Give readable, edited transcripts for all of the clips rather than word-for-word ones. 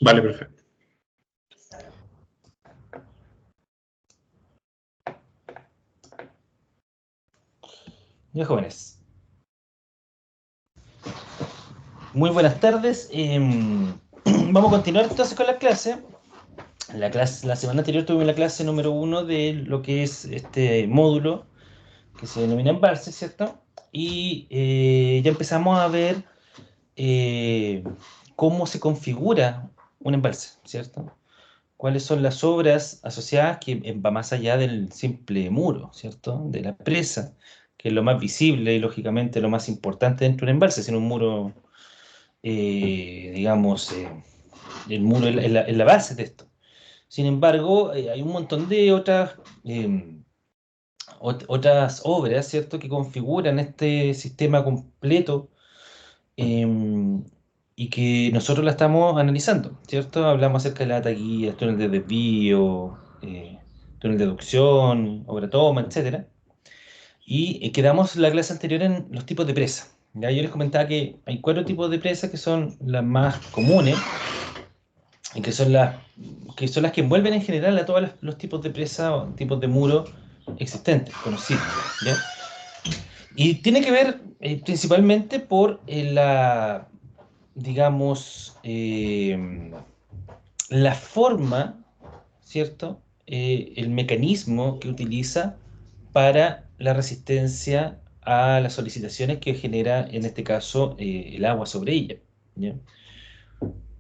Vale, perfecto. Ya, jóvenes. Muy buenas tardes. Vamos a continuar entonces con la clase. La semana anterior tuvimos la clase número 1 de lo que es este módulo que se denomina embalse, ¿cierto? Y ya empezamos a ver eh, cómo se configura un embalse, ¿cierto? Cuáles son las obras asociadas que va más allá del simple muro, ¿cierto? De la presa, que es lo más visible y lógicamente lo más importante dentro de un embalse, sin un muro, digamos, el muro es la base de esto. Sin embargo, hay un montón de eh, otras obras, ¿cierto?, que configuran este sistema completo eh, y que nosotros la estamos analizando, ¿cierto? Hablamos acerca de la taquilla, el túnel de desvío, túnel de aducción, obra toma, etcétera. Y quedamos la clase anterior en los tipos de presa. Ya yo les comentaba que hay 4 tipos de presas que son las más comunes y que son las que envuelven en general a todos los tipos de presa o tipos de muro existentes, conocidos. ¿Ya? Y tiene que ver principalmente por digamos, la forma, ¿cierto? El mecanismo que utiliza para la resistencia a las solicitaciones que genera, en este caso, el agua sobre ella. ¿Ya?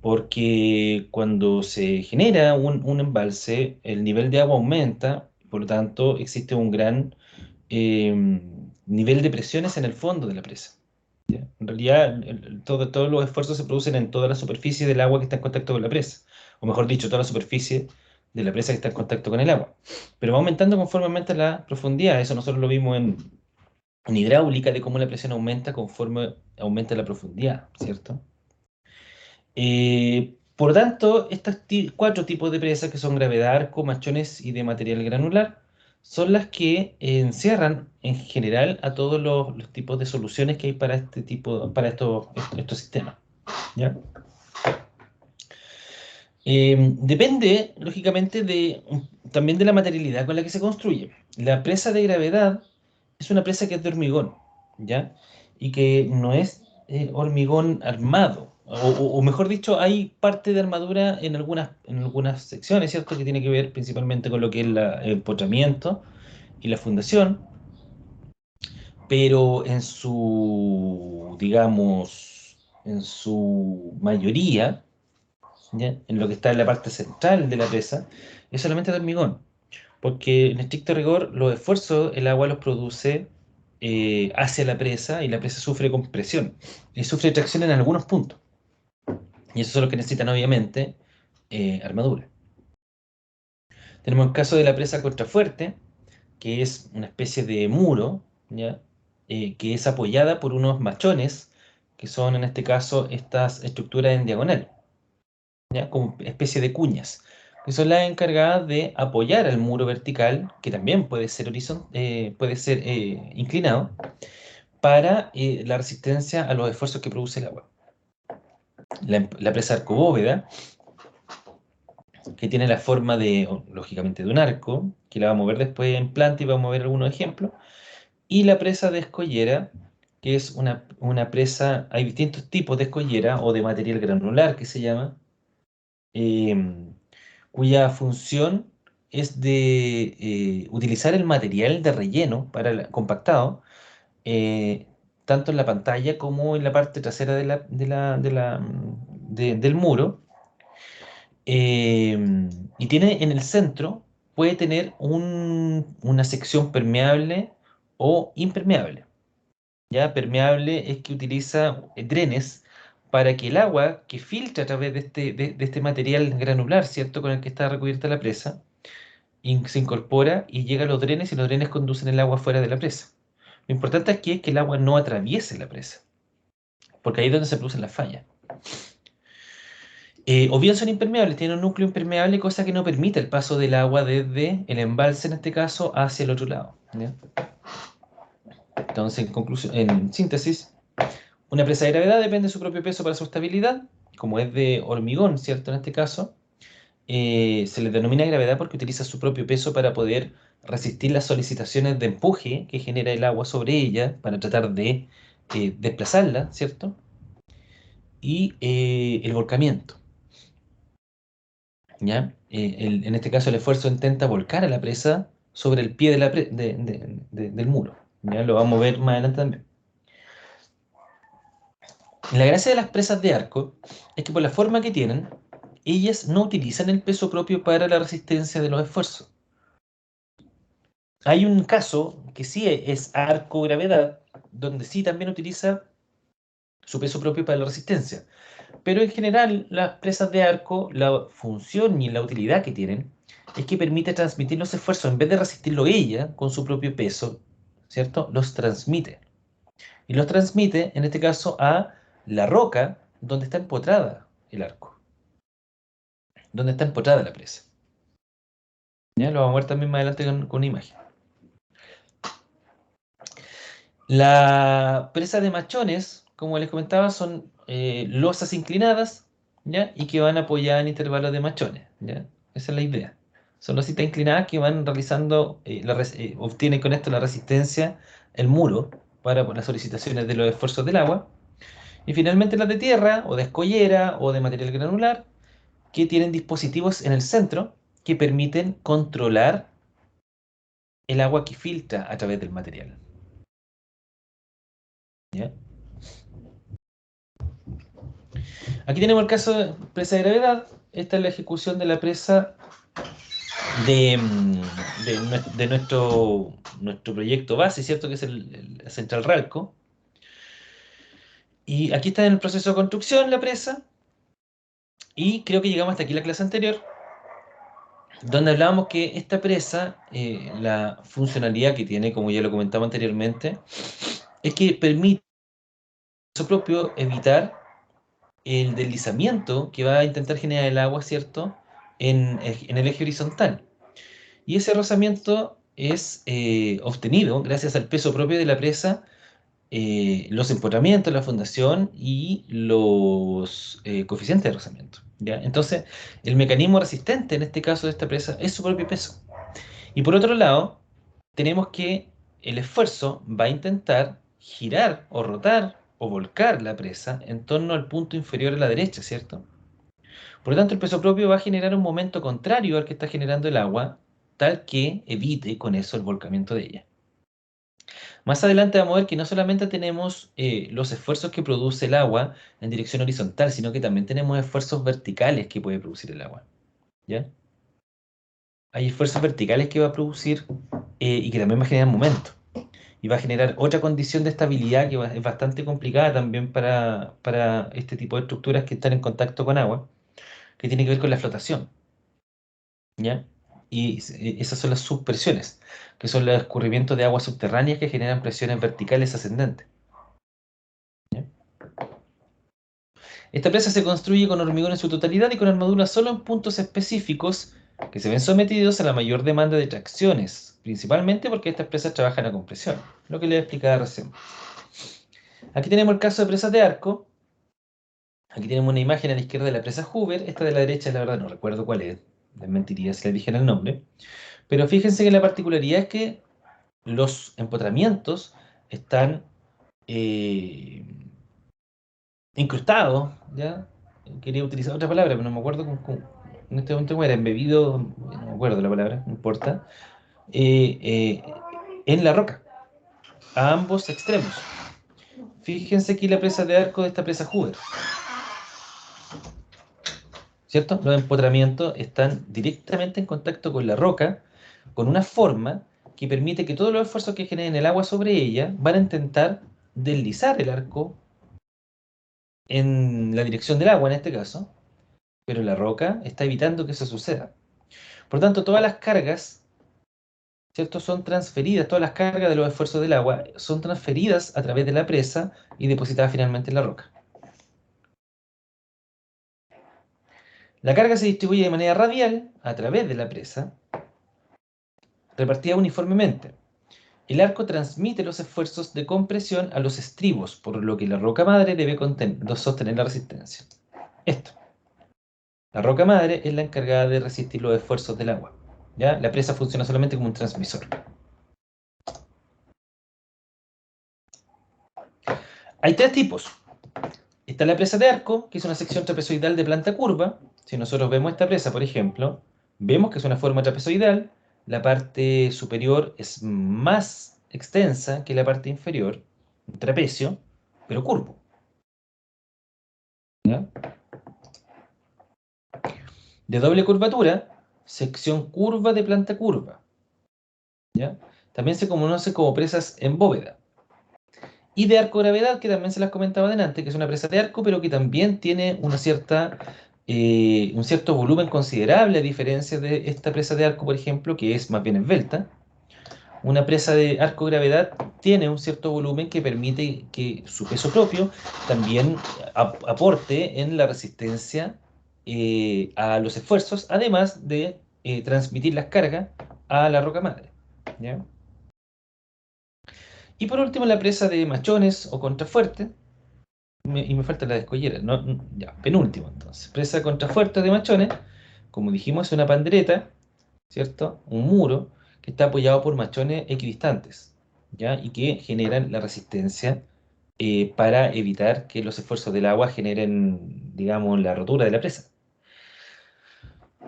Porque cuando se genera un embalse, el nivel de agua aumenta, por lo tanto, existe un gran eh, nivel de presiones en el fondo de la presa. ¿Ya? En realidad, todos los esfuerzos se producen en toda la superficie del agua que está en contacto con la presa, o mejor dicho, toda la superficie de la presa que está en contacto con el agua. Pero va aumentando conforme aumenta la profundidad. Eso nosotros lo vimos en hidráulica, de cómo la presión aumenta conforme aumenta la profundidad, ¿cierto? Por lo tanto, estos 4 tipos de presas, que son gravedad, arco, machones y de material granular, son las que encierran en general a todos los tipos de soluciones que hay para este tipo, para estos sistemas. ¿Ya? Depende, lógicamente, también de la materialidad con la que se construye. La presa de gravedad es una presa que es de hormigón, ¿ya? Y que no es hormigón armado. O mejor dicho, hay parte de armadura en algunas secciones, ¿cierto? Que tiene que ver principalmente con lo que es el empotramiento y la fundación, pero digamos, en su mayoría, ¿ya? En lo que está en la parte central de la presa, es solamente de hormigón, porque en estricto rigor los esfuerzos el agua los produce hacia la presa y la presa sufre compresión y sufre tracción en algunos puntos. Y eso es lo que necesitan obviamente armadura. Tenemos el caso de la presa contrafuerte, que es una especie de muro, ¿ya? Que es apoyada por unos machones, que son en este caso estas estructuras en diagonal, ¿ya? Como especie de cuñas, que son las encargadas de apoyar al muro vertical, que también puede ser inclinado, para la resistencia a los esfuerzos que produce el agua. La presa arcobóveda, que tiene la forma lógicamente, de un arco, que la vamos a ver después en planta y vamos a ver algunos ejemplos, y la presa de escollera, que es una presa, hay distintos tipos de escollera o de material granular que se llama, em, cuya función es de utilizar el material de relleno para el compactado, eh, tanto en la pantalla como en la parte trasera del muro. Y tiene en el centro, puede tener una sección permeable o impermeable. ¿Ya? Permeable es que utiliza drenes para que el agua que filtra a través de este material granular, ¿cierto?, con el que está recubierta la presa, se incorpora y llega a los drenes y los drenes conducen el agua fuera de la presa. Lo importante aquí es que el agua no atraviese la presa, porque ahí es donde se producen las fallas. O bien son impermeables, tienen un núcleo impermeable, cosa que no permite el paso del agua desde el embalse, en este caso, hacia el otro lado. ¿Ya? Entonces, en síntesis, una presa de gravedad depende de su propio peso para su estabilidad, como es de hormigón, ¿cierto? En este caso, se le denomina gravedad porque utiliza su propio peso para poder resistir las solicitaciones de empuje que genera el agua sobre ella para tratar de desplazarla, ¿cierto? Y el volcamiento, ¿ya? En este caso el esfuerzo intenta volcar a la presa sobre el pie de del muro, ¿ya? Lo vamos a ver más adelante también. La gracia de las presas de arco es que por la forma que tienen, ellas no utilizan el peso propio para la resistencia de los esfuerzos. Hay un caso que sí es arco-gravedad, donde sí también utiliza su peso propio para la resistencia. Pero en general, las presas de arco, la función y la utilidad que tienen es que permite transmitir los esfuerzos, en vez de resistirlo ella con su propio peso, ¿cierto? Los transmite. Y los transmite, en este caso, a la roca donde está empotrada el arco, donde está empotrada la presa. ¿Ya? Lo vamos a ver también más adelante con una imagen. La presa de machones, como les comentaba, son losas inclinadas, ¿ya? Y que van apoyadas en intervalos de machones, ¿ya? Esa es la idea. Son lositas inclinadas que van realizando, obtienen con esto la resistencia, el muro, para las solicitaciones de los esfuerzos del agua. Y finalmente las de tierra, o de escollera, o de material granular, que tienen dispositivos en el centro que permiten controlar el agua que filtra a través del material, ¿ya? Aquí tenemos el caso de presa de gravedad. Esta es la ejecución de la presa de nuestro proyecto base, ¿cierto? Que es el Central Ralco. Y aquí está en el proceso de construcción la presa. Y creo que llegamos hasta aquí la clase anterior, donde hablábamos que esta presa, la funcionalidad que tiene, como ya lo comentaba anteriormente, es que permite a su propio evitar el deslizamiento que va a intentar generar el agua, ¿cierto? En el eje horizontal. Y ese rozamiento es obtenido gracias al peso propio de la presa, los empotramientos, la fundación y los coeficientes de rozamiento, ¿ya? Entonces, el mecanismo resistente en este caso de esta presa es su propio peso. Y por otro lado, tenemos que el esfuerzo va a intentar girar o rotar o volcar la presa en torno al punto inferior a la derecha, ¿cierto? Por lo tanto, el peso propio va a generar un momento contrario al que está generando el agua, tal que evite con eso el volcamiento de ella. Más adelante vamos a ver que no solamente tenemos los esfuerzos que produce el agua en dirección horizontal, sino que también tenemos esfuerzos verticales que puede producir el agua, ¿ya? Hay esfuerzos verticales que va a producir y que también va a generar momento. Y va a generar otra condición de estabilidad que es bastante complicada también para este tipo de estructuras que están en contacto con agua, que tiene que ver con la flotación, ¿ya? Y esas son las subpresiones, que son los escurrimientos de aguas subterráneas que generan presiones verticales ascendentes, ¿ya? Esta presa se construye con hormigón en su totalidad y con armadura solo en puntos específicos que se ven sometidos a la mayor demanda de tracciones, principalmente porque estas presas trabajan a compresión, lo que les explicaba recién. Aquí tenemos el caso de presas de arco. Aquí tenemos una imagen a la izquierda de la presa Hoover. Esta de la derecha, la verdad, no recuerdo cuál es. Les mentiría si les dijera el nombre. Pero fíjense que la particularidad es que los empotramientos están eh, incrustados, ¿ya? Quería utilizar otra palabra, pero no me acuerdo en este momento cómo era, embebido, no me acuerdo la palabra, no importa, eh, eh, en la roca, a ambos extremos. Fíjense aquí la presa de arco de esta presa Hoover, ¿cierto? Los empotramientos están directamente en contacto con la roca, con una forma que permite que todos los esfuerzos que generen el agua sobre ella van a intentar deslizar el arco en la dirección del agua en este caso, pero la roca está evitando que eso suceda. Por tanto, todas las cargas, ¿cierto? Son transferidas, todas las cargas de los esfuerzos del agua son transferidas a través de la presa y depositadas finalmente en la roca. La carga se distribuye de manera radial a través de la presa, repartida uniformemente. El arco transmite los esfuerzos de compresión a los estribos, por lo que la roca madre debe sostener la resistencia. Esto. La roca madre es la encargada de resistir los esfuerzos del agua. ¿Ya? La presa funciona solamente como un transmisor. Hay tres tipos. Está la presa de arco, que es una sección trapezoidal de planta curva. Si nosotros vemos esta presa, por ejemplo, vemos que es una forma trapezoidal. La parte superior es más extensa que la parte inferior, un trapecio, pero curvo. ¿Ya? De doble curvatura, sección curva de planta curva. ¿Ya? También se conoce como presas en bóveda. Y de arco gravedad, que también se las comentaba delante, que es una presa de arco, pero que también tiene un cierto volumen considerable, a diferencia de esta presa de arco, por ejemplo, que es más bien esbelta. Una presa de arco gravedad tiene un cierto volumen que permite que su peso propio también aporte en la resistencia a los esfuerzos, además de transmitir las cargas a la roca madre. ¿Ya? Y por último, la presa de machones o contrafuerte. Y me falta la de escollera. No, ya, penúltimo entonces. Presa contrafuerte de machones. Como dijimos, es una pandereta, ¿cierto? Un muro que está apoyado por machones equidistantes, ¿ya? Y que generan la resistencia para evitar que los esfuerzos del agua generen, digamos, la rotura de la presa.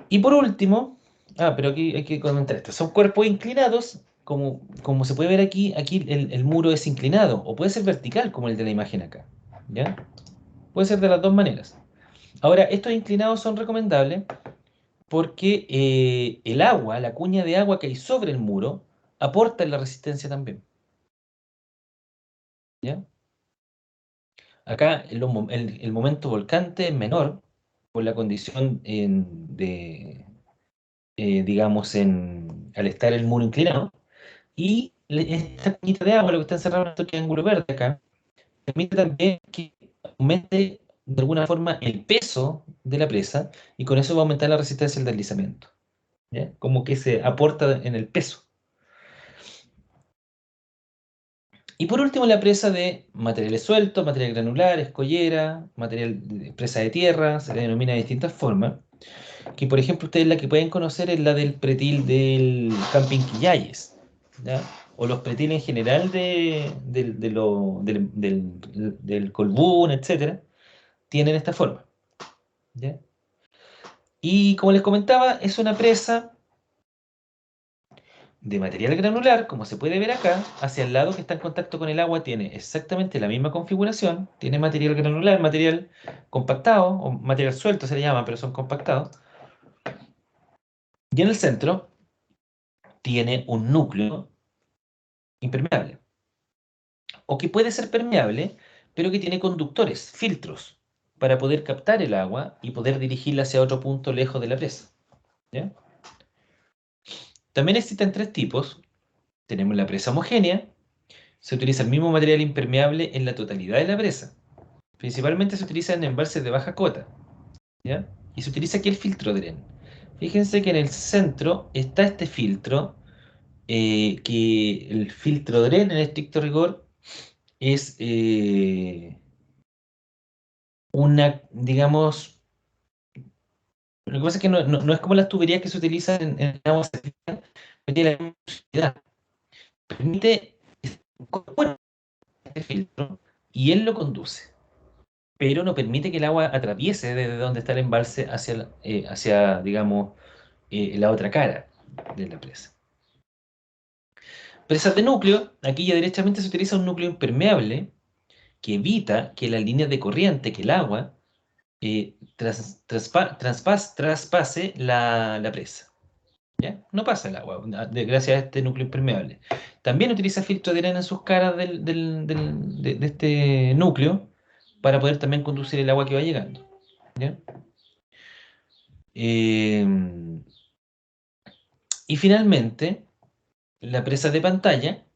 Y por último, pero aquí hay que comentar esto. Son cuerpos inclinados, como se puede ver aquí, aquí el muro es inclinado, o puede ser vertical, como el de la imagen acá, ¿ya? Puede ser de las dos maneras. Ahora, estos inclinados son recomendables porque el agua, la cuña de agua que hay sobre el muro, aporta en la resistencia también, ¿ya? Acá el momento volcante es menor por la condición digamos, al estar el muro inclinado. Y esta cuñita de agua, lo que está encerrado en este triángulo verde acá, permite también que aumente de alguna forma el peso de la presa y con eso va a aumentar la resistencia al deslizamiento. ¿Ya? Como que se aporta en el peso. Y por último, la presa de materiales sueltos, material granular, escollera, material de presa de tierra, se le denomina de distintas formas. Que por ejemplo, ustedes la que pueden conocer es la del pretil del Camping Quillayes, ¿ya? O los pretiles en general del Colbún, etcétera, tienen esta forma, ¿ya? Y como les comentaba, es una presa de material granular, como se puede ver acá, hacia el lado que está en contacto con el agua tiene exactamente la misma configuración, tiene material granular, material compactado, o material suelto se le llama, pero son compactados. Y en el centro tiene un núcleo impermeable, o que puede ser permeable, pero que tiene conductores, filtros, para poder captar el agua y poder dirigirla hacia otro punto lejos de la presa. ¿Ya? También existen tres tipos. Tenemos la presa homogénea, se utiliza el mismo material impermeable en la totalidad de la presa. Principalmente se utiliza en embalses de baja cota, ¿ya? Y se utiliza aquí el filtro DREN. Fíjense que en el centro está este filtro, que el filtro DREN en estricto rigor es digamos, lo que pasa es que no es como las tuberías que se utilizan en agua servicial, pero tiene la misma funcionalidad. Permite incorporar este filtro y él lo conduce, pero no permite que el agua atraviese desde donde está el embalse hacia digamos, la otra cara de la presa. Presas de núcleo, aquí ya derechamente se utiliza un núcleo impermeable que evita que las líneas de corriente, que el agua, traspase la presa. ¿Ya? No pasa el agua, gracias a este núcleo impermeable. También utiliza filtro de arena en sus caras de este núcleo para poder también conducir el agua que va llegando. ¿Ya? Eh, y finalmente, la presa de pantalla,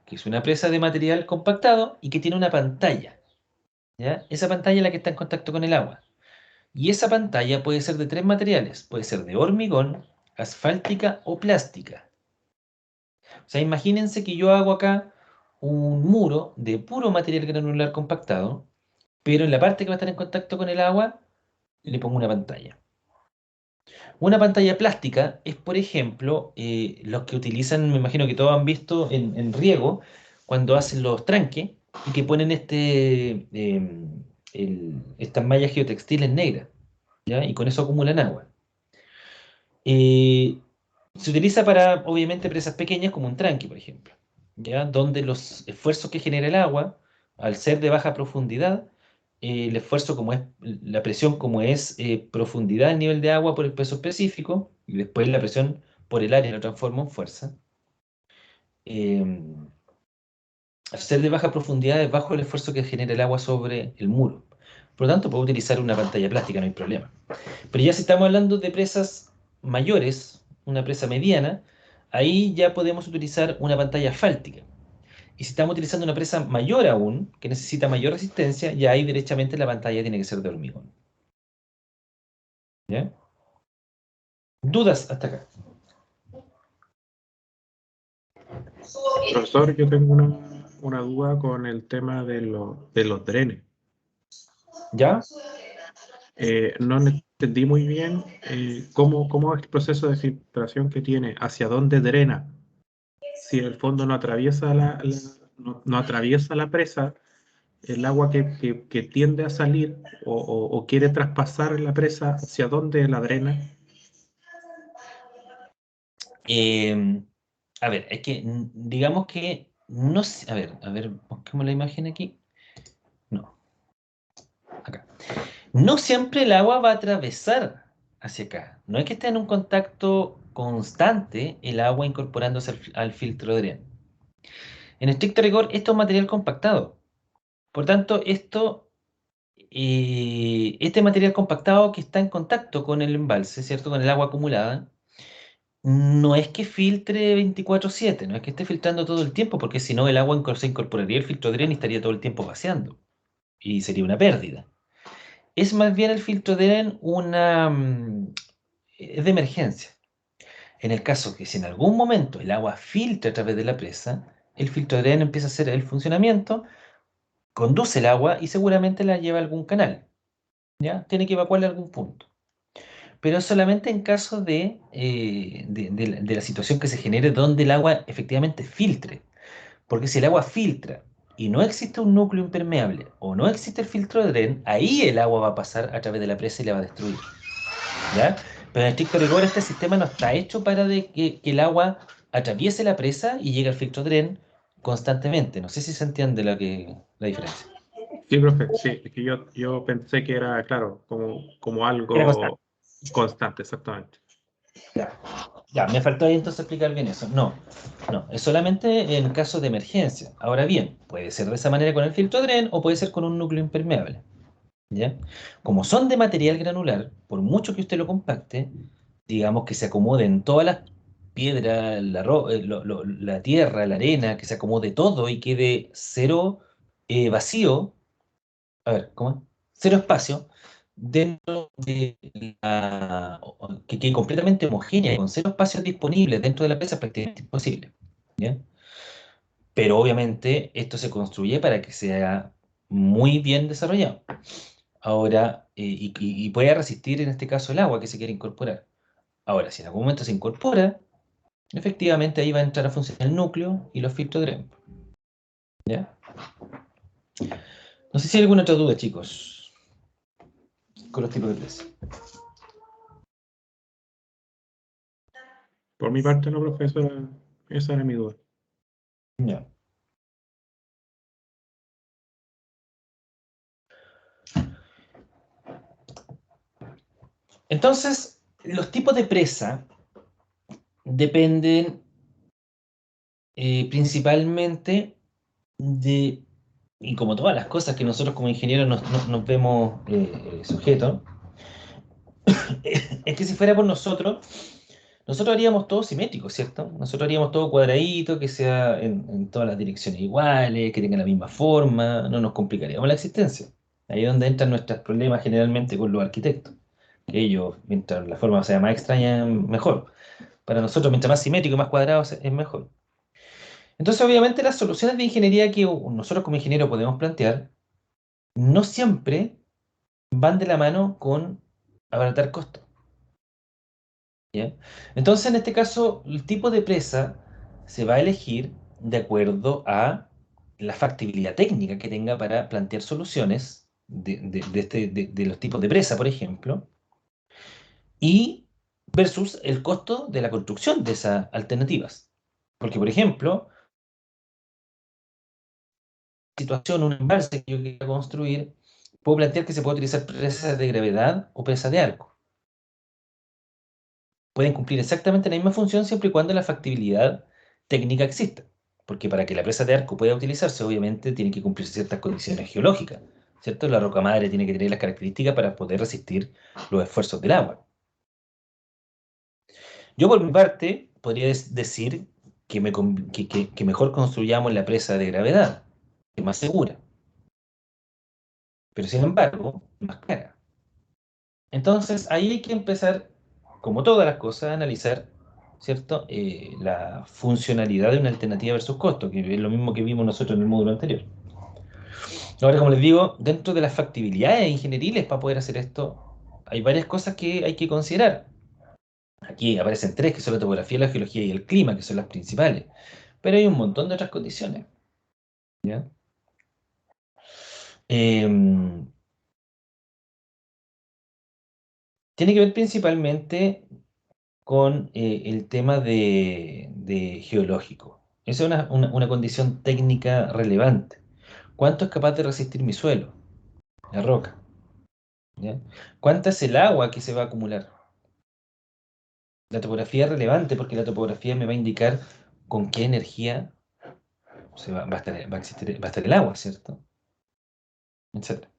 que es una presa de material compactado y que tiene una pantalla. ¿Ya? Esa pantalla es la que está en contacto con el agua. Y esa pantalla puede ser de tres materiales. Puede ser de hormigón, asfáltica o plástica. O sea, imagínense que yo hago acá un muro de puro material granular compactado, pero en la parte que va a estar en contacto con el agua le pongo una pantalla. Una pantalla plástica es, por ejemplo, los que utilizan, me imagino que todos han visto en riego, cuando hacen los tranques y que ponen estas mallas geotextiles negras, ¿ya? Y con eso acumulan agua. Eh, Se utiliza para, obviamente, presas pequeñas como un tranque, por ejemplo, ¿ya? Donde los esfuerzos que genera el agua, al ser de baja profundidad, el esfuerzo como es, la presión como es profundidad del nivel de agua por el peso específico, y después la presión por el área lo transforma en fuerza. eh, Al ser de baja profundidad es bajo el esfuerzo que genera el agua sobre el muro. Por lo tanto, puedo utilizar una pantalla plástica, no hay problema. Pero ya si estamos hablando de presas mayores, una presa mediana, ahí ya podemos utilizar una pantalla asfáltica. Y si estamos utilizando una presa mayor aún, que necesita mayor resistencia, ya ahí derechamente la pantalla tiene que ser de hormigón. ¿Ya? ¿Dudas hasta acá? Profesor, yo tengo una duda con el tema de los drenes. ¿Ya? No entendí muy bien cómo es el proceso de filtración que tiene, hacia dónde drena. Si el fondo no atraviesa no atraviesa la presa, el agua que tiende a salir o quiere traspasar la presa, ¿hacia dónde la drena? Eh, a ver, es que digamos que no sé. A ver, busquemos la imagen aquí. No, acá. No siempre el agua va a atravesar hacia acá. No es que esté en un contacto constante el agua incorporándose al filtro de Dren. En estricto rigor, esto es material compactado. Por tanto, este material compactado que está en contacto con el embalse, ¿cierto? Con el agua acumulada, no es que filtre 24/7, no es que esté filtrando todo el tiempo, porque si no el agua se incorporaría al filtro de Dren y estaría todo el tiempo vaciando. Y sería una pérdida. Es más bien el filtro de Dren es de emergencia. En el caso que si en algún momento el agua filtra a través de la presa, el filtro de Dren empieza a hacer el funcionamiento, conduce el agua y seguramente la lleva a algún canal, ¿ya? Tiene que evacuarla a algún punto. Pero solamente en caso de la situación que se genere donde el agua efectivamente filtre. Porque si el agua filtra y no existe un núcleo impermeable o no existe el filtro de Dren, ahí el agua va a pasar a través de la presa y la va a destruir. ¿Ya? Pero en estricto rigor este sistema no está hecho para que el agua atraviese la presa y llegue al filtro Dren constantemente. No sé si se entiende la diferencia. Sí, profe, sí, es que yo pensé que era, claro, como Era constante. algo constante, exactamente. Ya, ya, me faltó ahí entonces explicar bien eso. No, no, es solamente en caso de emergencia. Ahora bien, puede ser de esa manera con el filtro Dren o puede ser con un núcleo impermeable. ¿Ya? Como son de material granular, por mucho que usted lo compacte, digamos que se acomoden todas las piedras, la tierra, la arena, que se acomode todo y quede cero vacío, a ver, ¿cómo es? Cero espacio dentro de que quede completamente homogénea, con cero espacios disponibles dentro de la pieza, es prácticamente imposible. ¿Ya? Pero obviamente esto se construye para que sea muy bien desarrollado. Ahora, y puede resistir en este caso el agua que se quiere incorporar. Ahora, si en algún momento se incorpora, efectivamente ahí va a entrar a funcionar el núcleo y los filtros de Dremel. ¿Ya? No sé si hay alguna otra duda, chicos, con los tipos de presión. Por mi parte, no, profesora, esa era mi duda. Ya. Entonces, los tipos de presa dependen principalmente de, y como todas las cosas que nosotros como ingenieros nos vemos sujetos, es que si fuera por nosotros haríamos todo simétrico, ¿cierto? Nosotros haríamos todo cuadradito, que sea en todas las direcciones iguales, que tenga la misma forma, no nos complicaríamos la existencia. Ahí es donde entran nuestros problemas generalmente con los arquitectos. Que ellos, mientras la forma sea más extraña, mejor. Para nosotros, mientras más simétrico y más cuadrado es mejor. Entonces, obviamente, las soluciones de ingeniería que nosotros como ingenieros podemos plantear no siempre van de la mano con abaratar costos. ¿Ya? Entonces, en este caso, el tipo de presa se va a elegir de acuerdo a la factibilidad técnica que tenga para plantear soluciones de los tipos de presa, por ejemplo, y versus el costo de la construcción de esas alternativas. Porque, por ejemplo, situación, un embalse que yo quiera construir, puedo plantear que se puede utilizar presas de gravedad o presas de arco. Pueden cumplir exactamente la misma función siempre y cuando la factibilidad técnica exista. Porque para que la presa de arco pueda utilizarse, obviamente tiene que cumplir ciertas condiciones geológicas, ¿cierto? La roca madre tiene que tener las características para poder resistir los esfuerzos del agua. Yo, por mi parte, podría decir que mejor construyamos la presa de gravedad, que es más segura, pero sin embargo, más cara. Entonces, ahí hay que empezar, como todas las cosas, a analizar, ¿cierto? La funcionalidad de una alternativa versus costo, que es lo mismo que vimos nosotros en el módulo anterior. Ahora, como les digo, dentro de las factibilidades ingenieriles para poder hacer esto, hay varias cosas que hay que considerar. Aquí aparecen tres, que son la topografía, la geología y el clima, que son las principales. Pero hay un montón de otras condiciones, ¿ya? Em, Tiene que ver principalmente con el tema de geológico. Esa es una condición técnica relevante. ¿Cuánto es capaz de resistir mi suelo, la roca? ¿Ya? ¿Cuánta es el agua que se va a acumular? La topografía es relevante porque la topografía me va a indicar con qué energía va a estar el agua, ¿cierto? Etcétera.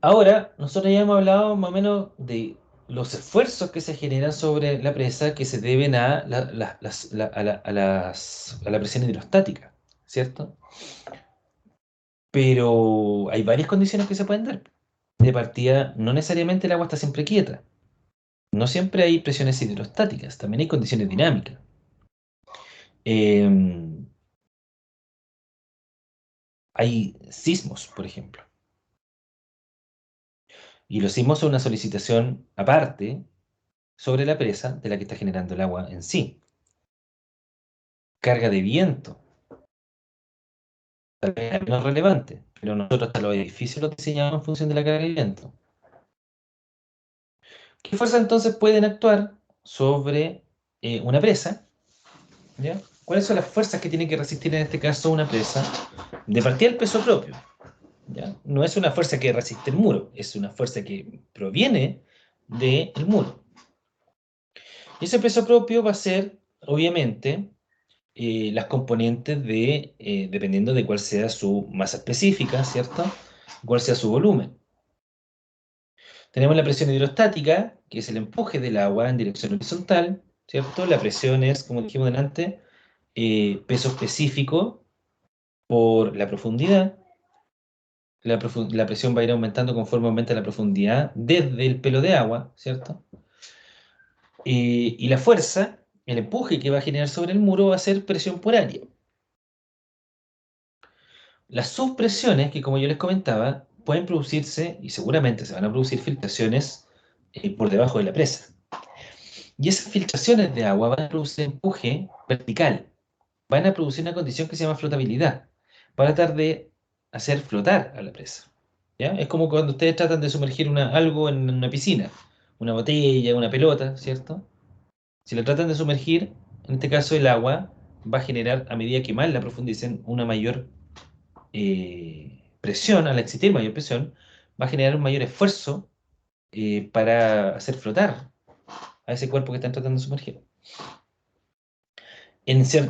Ahora, nosotros ya hemos hablado más o menos de los esfuerzos que se generan sobre la presa que se deben a la presión hidrostática, ¿cierto? Pero hay varias condiciones que se pueden dar. De partida, no necesariamente el agua está siempre quieta. No siempre hay presiones hidrostáticas, también hay condiciones dinámicas. Em, Hay sismos, por ejemplo. Y los sismos son una solicitación aparte sobre la presa de la que está generando el agua en sí. Carga de viento, tal vez es menos relevante, pero nosotros hasta los edificios los diseñamos en función de la carga de viento. ¿Qué fuerzas entonces pueden actuar sobre una presa? ¿Ya? ¿Cuáles son las fuerzas que tiene que resistir en este caso una presa? De partida el peso propio. ¿Ya? No es una fuerza que resiste el muro, es una fuerza que proviene del muro. Y ese peso propio va a ser, obviamente, las componentes dependiendo de cuál sea su masa específica, ¿cierto? Cuál sea su volumen. Tenemos la presión hidrostática, que es el empuje del agua en dirección horizontal, ¿cierto? La presión es, como dijimos delante, peso específico por la profundidad. La presión va a ir aumentando conforme aumenta la profundidad desde el pelo de agua, ¿cierto? Y la fuerza, el empuje que va a generar sobre el muro va a ser presión por área. Las subpresiones, que como yo les comentaba, pueden producirse, y seguramente se van a producir filtraciones por debajo de la presa. Y esas filtraciones de agua van a producir empuje vertical, van a producir una condición que se llama flotabilidad. Van a tratar de hacer flotar a la presa. ¿Ya? Es como cuando ustedes tratan de sumergir algo en una piscina, una botella, una pelota, ¿cierto? Si lo tratan de sumergir, en este caso el agua va a generar, a medida que más la profundicen, una mayor presión, al existir mayor presión, va a generar un mayor esfuerzo para hacer flotar a ese cuerpo que están tratando de sumergir.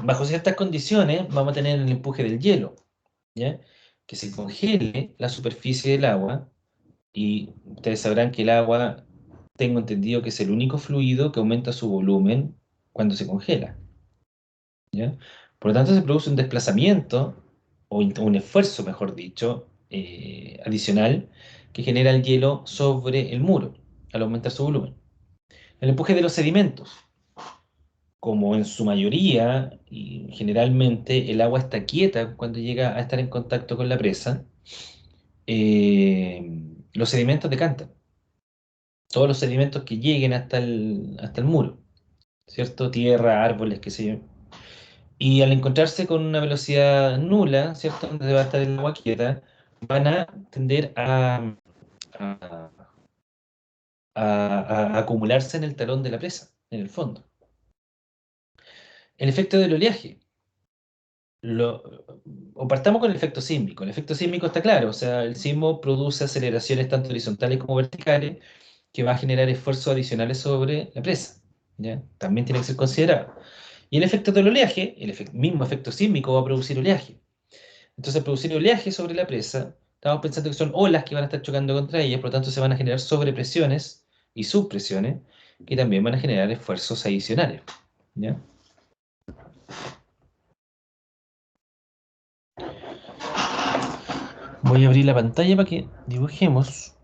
Bajo ciertas condiciones vamos a tener el empuje del hielo, ¿ya? Que se congele la superficie del agua y ustedes sabrán que el agua, tengo entendido que es el único fluido que aumenta su volumen cuando se congela, ¿ya? Por lo tanto, se produce un desplazamiento o un esfuerzo, mejor dicho, adicional que genera el hielo sobre el muro al aumentar su volumen. El empuje de los sedimentos, como en su mayoría y generalmente el agua está quieta cuando llega a estar en contacto con la presa, los los sedimentos decantan. Todos los sedimentos que lleguen hasta el muro, ¿cierto? Tierra, árboles, qué sé yo. Y al encontrarse con una velocidad nula, ¿cierto? Donde va a estar el agua quieta, van a tender a- a acumularse en el talón de la presa, en el fondo. El efecto del oleaje. Lo, o partamos con el efecto sísmico. El efecto sísmico está claro, o sea, el sismo produce aceleraciones tanto horizontales como verticales que va a generar esfuerzos adicionales sobre la presa, ¿ya? También tiene que ser considerado. Y el efecto del oleaje, el mismo efecto sísmico va a producir oleaje. Entonces, al producir oleaje sobre la presa, estamos pensando que son olas que van a estar chocando contra ellas, por lo tanto se van a generar sobrepresiones y subpresiones que también van a generar esfuerzos adicionales, ¿ya? Voy a abrir la pantalla para que dibujemos,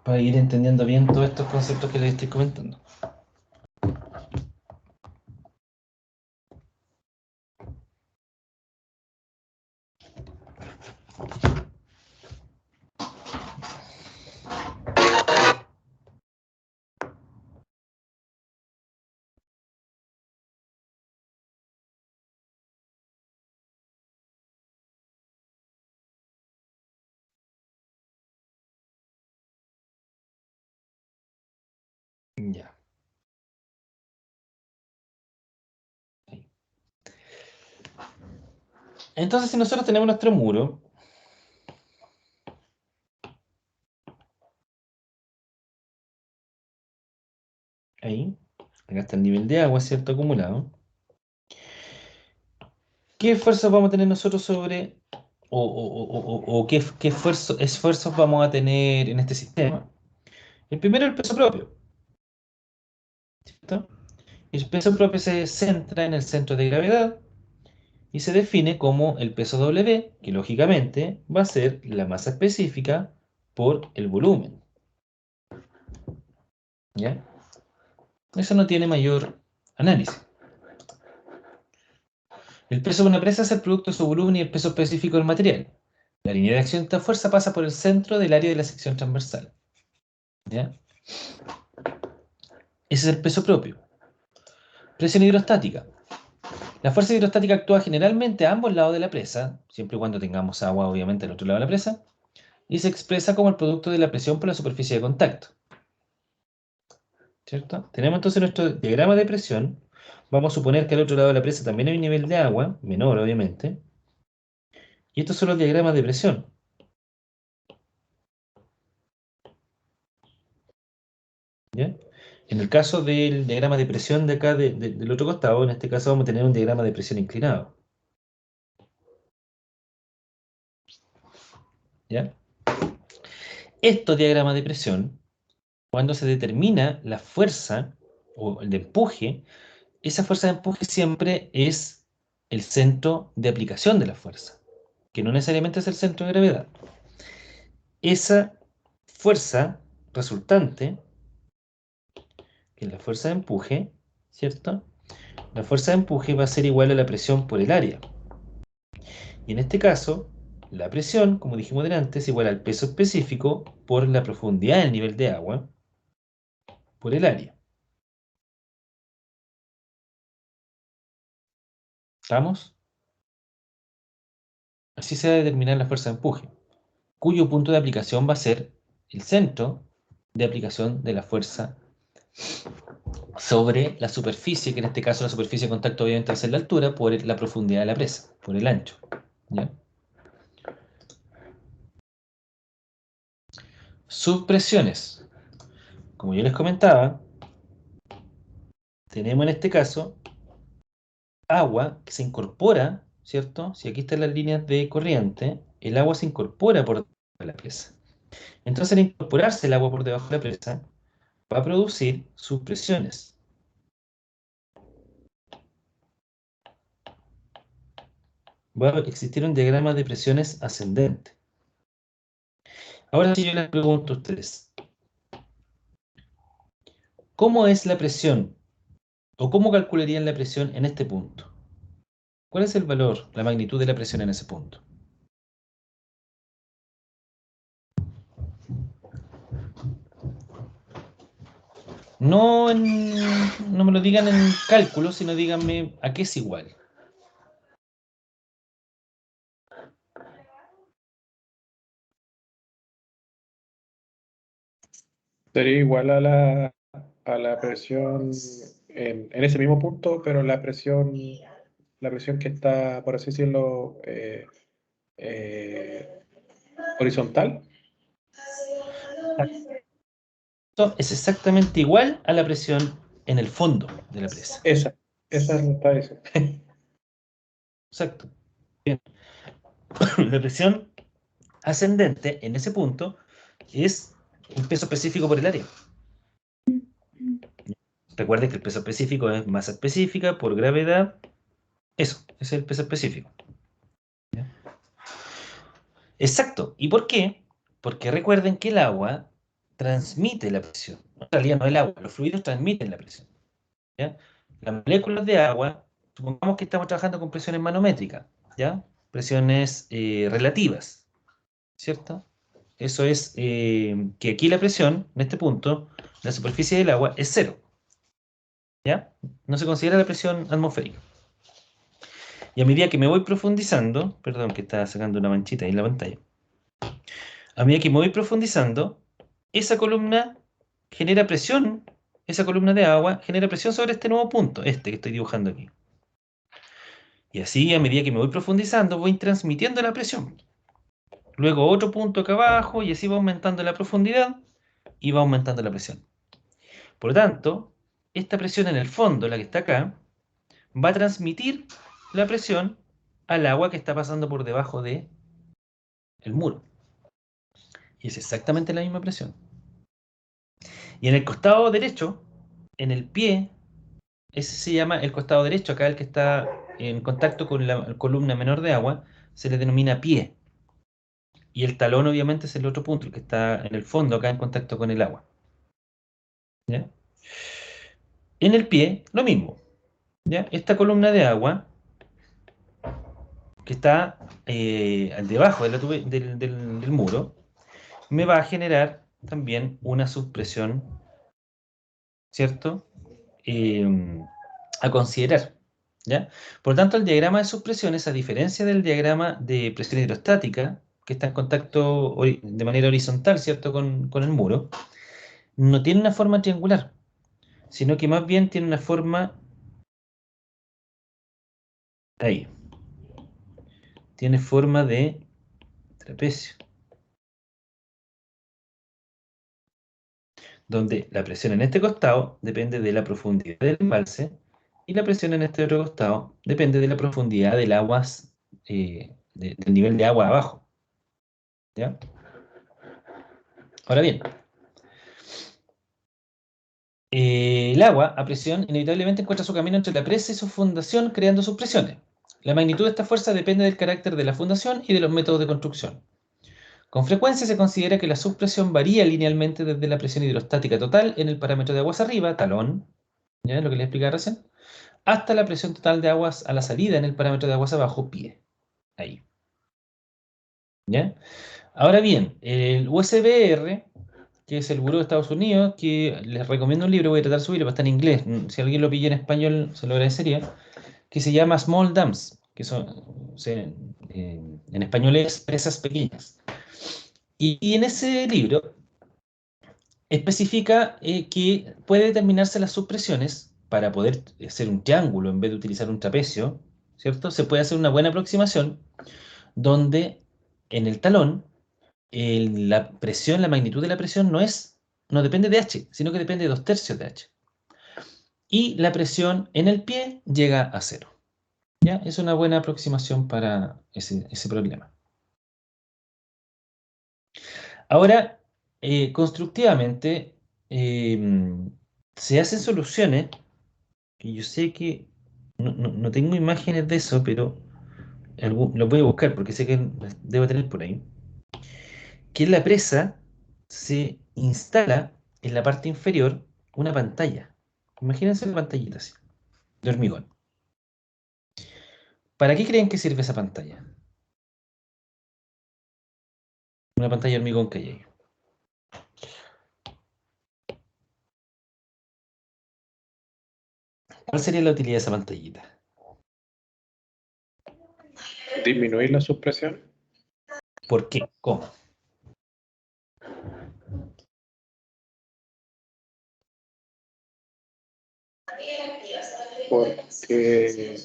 para ir entendiendo bien todos estos conceptos que les estoy comentando. Ya. Ahí. Entonces, si nosotros tenemos nuestro muro, ahí, acá está el nivel de agua, ¿cierto? Acumulado. ¿Qué esfuerzos vamos a tener nosotros sobre, o qué esfuerzos vamos a tener en este sistema? El primero, el peso propio, ¿cierto? El peso propio se centra en el centro de gravedad y se define como el peso W, que lógicamente va a ser la masa específica por el volumen, ¿ya? Eso no tiene mayor análisis. El peso de una presa es el producto de su volumen y el peso específico del material. La línea de acción de esta fuerza pasa por el centro del área de la sección transversal, ¿ya? Ese es el peso propio. Presión hidrostática. La fuerza hidrostática actúa generalmente a ambos lados de la presa, siempre y cuando tengamos agua obviamente al otro lado de la presa, y se expresa como el producto de la presión por la superficie de contacto, ¿cierto? Tenemos entonces nuestro diagrama de presión. Vamos a suponer que al otro lado de la presa también hay un nivel de agua, menor obviamente, y estos son los diagramas de presión, ¿ya? En el caso del diagrama de presión de acá del otro costado, en este caso vamos a tener un diagrama de presión inclinado, ¿ya? Estos diagramas de presión, cuando se determina la fuerza o el de empuje, esa fuerza de empuje siempre es el centro de aplicación de la fuerza, que no necesariamente es el centro de gravedad. Esa fuerza resultante, que es la fuerza de empuje, ¿cierto? La fuerza de empuje va a ser igual a la presión por el área. Y en este caso, la presión, como dijimos delante, es igual al peso específico por la profundidad del nivel de agua por el área. ¿Estamos? Así se va a determinar la fuerza de empuje, cuyo punto de aplicación va a ser el centro de aplicación de la fuerza sobre la superficie, que en este caso la superficie de contacto obviamente va a ser la altura por la profundidad de la presa, por el ancho, ¿ya? Subpresiones. Como yo les comentaba, tenemos en este caso agua que se incorpora, ¿cierto? Si aquí están las líneas de corriente, el agua se incorpora por debajo de la presa. Entonces, al incorporarse el agua por debajo de la presa, va a producir subpresiones. Va a existir un diagrama de presiones ascendente. Ahora sí yo les pregunto a ustedes, ¿cómo es la presión? ¿O cómo calcularían la presión en este punto? ¿Cuál es el valor, la magnitud de la presión en ese punto? No, no me lo digan en cálculo, sino díganme a qué es igual. Sería igual a la presión en ese mismo punto, pero la presión que está, por así decirlo, eh, horizontal. Esto es exactamente igual a la presión en el fondo de la presa. Esa es la presión. Exacto. Bien. La presión ascendente en ese punto es un peso específico por el área. Recuerden que el peso específico es masa específica por gravedad. Eso, ese es el peso específico. ¿Ya? Exacto. ¿Y por qué? Porque recuerden que el agua transmite la presión. En realidad no el agua, los fluidos transmiten la presión. ¿Ya? Las moléculas de agua, supongamos que estamos trabajando con presiones manométricas, ¿ya? Presiones relativas, ¿cierto? Eso es que aquí la presión, en este punto, la superficie del agua es cero, ¿ya? No se considera la presión atmosférica. Y a medida que me voy profundizando, perdón que estaba sacando una manchita ahí en la pantalla, a medida que me voy profundizando, esa columna genera presión, esa columna de agua genera presión sobre este nuevo punto, este que estoy dibujando aquí. Y así, a medida que me voy profundizando, voy transmitiendo la presión. Luego otro punto acá abajo, y así va aumentando la profundidad y va aumentando la presión. Por lo tanto, esta presión en el fondo, la que está acá, va a transmitir la presión al agua que está pasando por debajo del muro. Y es exactamente la misma presión. Y en el costado derecho, en el pie, ese se llama el costado derecho, acá el que está en contacto con la columna menor de agua, se le denomina pie. Y el talón obviamente es el otro punto, el que está en el fondo, acá en contacto con el agua. ¿Ya? En el pie, lo mismo. ¿Ya? Esta columna de agua, que está debajo de del muro, me va a generar también una subpresión, ¿cierto? Eh, a considerar. ¿Ya? Por tanto, el diagrama de subpresiones, a diferencia del diagrama de presión hidrostática, que está en contacto de manera horizontal, ¿cierto?, con el muro, no tiene una forma triangular, sino que más bien tiene una forma ahí. Tiene forma de trapecio, donde la presión en este costado depende de la profundidad del embalse y la presión en este otro costado depende de la profundidad del agua, del nivel de agua abajo. ¿Ya? Ahora bien, el agua a presión inevitablemente encuentra su camino entre la presa y su fundación, creando sus presiones. La magnitud de esta fuerza depende del carácter de la fundación y de los métodos de construcción. Con frecuencia se considera que la subpresión varía linealmente desde la presión hidrostática total en el parámetro de aguas arriba, talón, ¿ya? Lo que les explicaba recién, hasta la presión total de aguas a la salida en el parámetro de aguas abajo, pie. Ahí. ¿Ya? Ahora bien, el USBR, que es el Buró de Estados Unidos, que les recomiendo un libro, voy a tratar de subirlo, va a estar en inglés. Si alguien lo pilla en español, se lo agradecería, que se llama Small Dams, que en español es presas pequeñas. Y en ese libro especifica que puede determinarse las subpresiones para poder hacer un triángulo en vez de utilizar un trapecio, ¿cierto? Se puede hacer una buena aproximación donde en el talón la presión, la magnitud de la presión no depende de H, sino que depende de 2/3 de H. Y la presión en el pie llega a cero. ¿Ya? Es una buena aproximación para ese problema. Ahora, constructivamente, se hacen soluciones, que yo sé que no tengo imágenes de eso, pero lo voy a buscar porque sé que debo tener por ahí, que en la presa se instala en la parte inferior una pantalla. Imagínense una pantallita así, de hormigón. ¿Para qué creen que sirve esa pantalla? Una pantalla de hormigón que hay ahí. ¿Cuál sería la utilidad de esa pantallita? Disminuir la supresión. ¿Por qué? ¿Cómo? Porque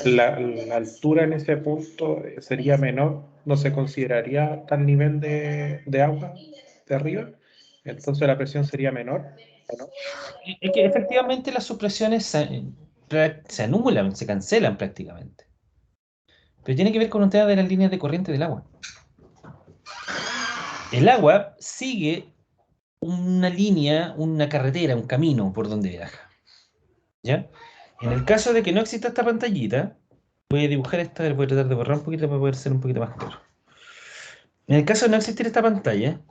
la altura en ese punto sería menor, no se consideraría tal nivel de agua de arriba, entonces la presión sería menor, ¿o no? Es que efectivamente las supresiones se anulan, se cancelan prácticamente. Pero tiene que ver con un tema de las líneas de corriente del agua. El agua sigue una línea, una carretera, un camino por donde viaja. ¿Ya? En el caso de que no exista esta pantallita, voy a dibujar esta, voy a tratar de borrar un poquito para poder ser un poquito más claro. En el caso de no existir esta pantalla,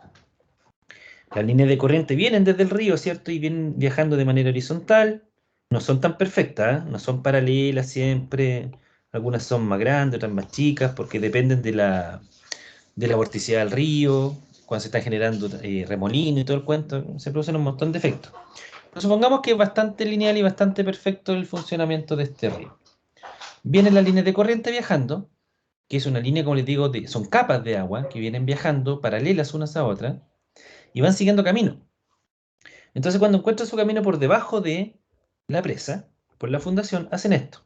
las líneas de corriente vienen desde el río, ¿cierto? Y vienen viajando de manera horizontal. No son tan perfectas, ¿eh? No son paralelas siempre. Algunas son más grandes, otras más chicas, porque dependen de la vorticidad del río, cuando se está generando remolino y todo el cuento, se producen un montón de efectos. Pero supongamos que es bastante lineal y bastante perfecto el funcionamiento de este río. Vienen las líneas de corriente viajando, que es una línea, como les digo, son capas de agua que vienen viajando paralelas unas a otras y van siguiendo camino. Entonces, cuando encuentran su camino por debajo de la presa, por la fundación, hacen esto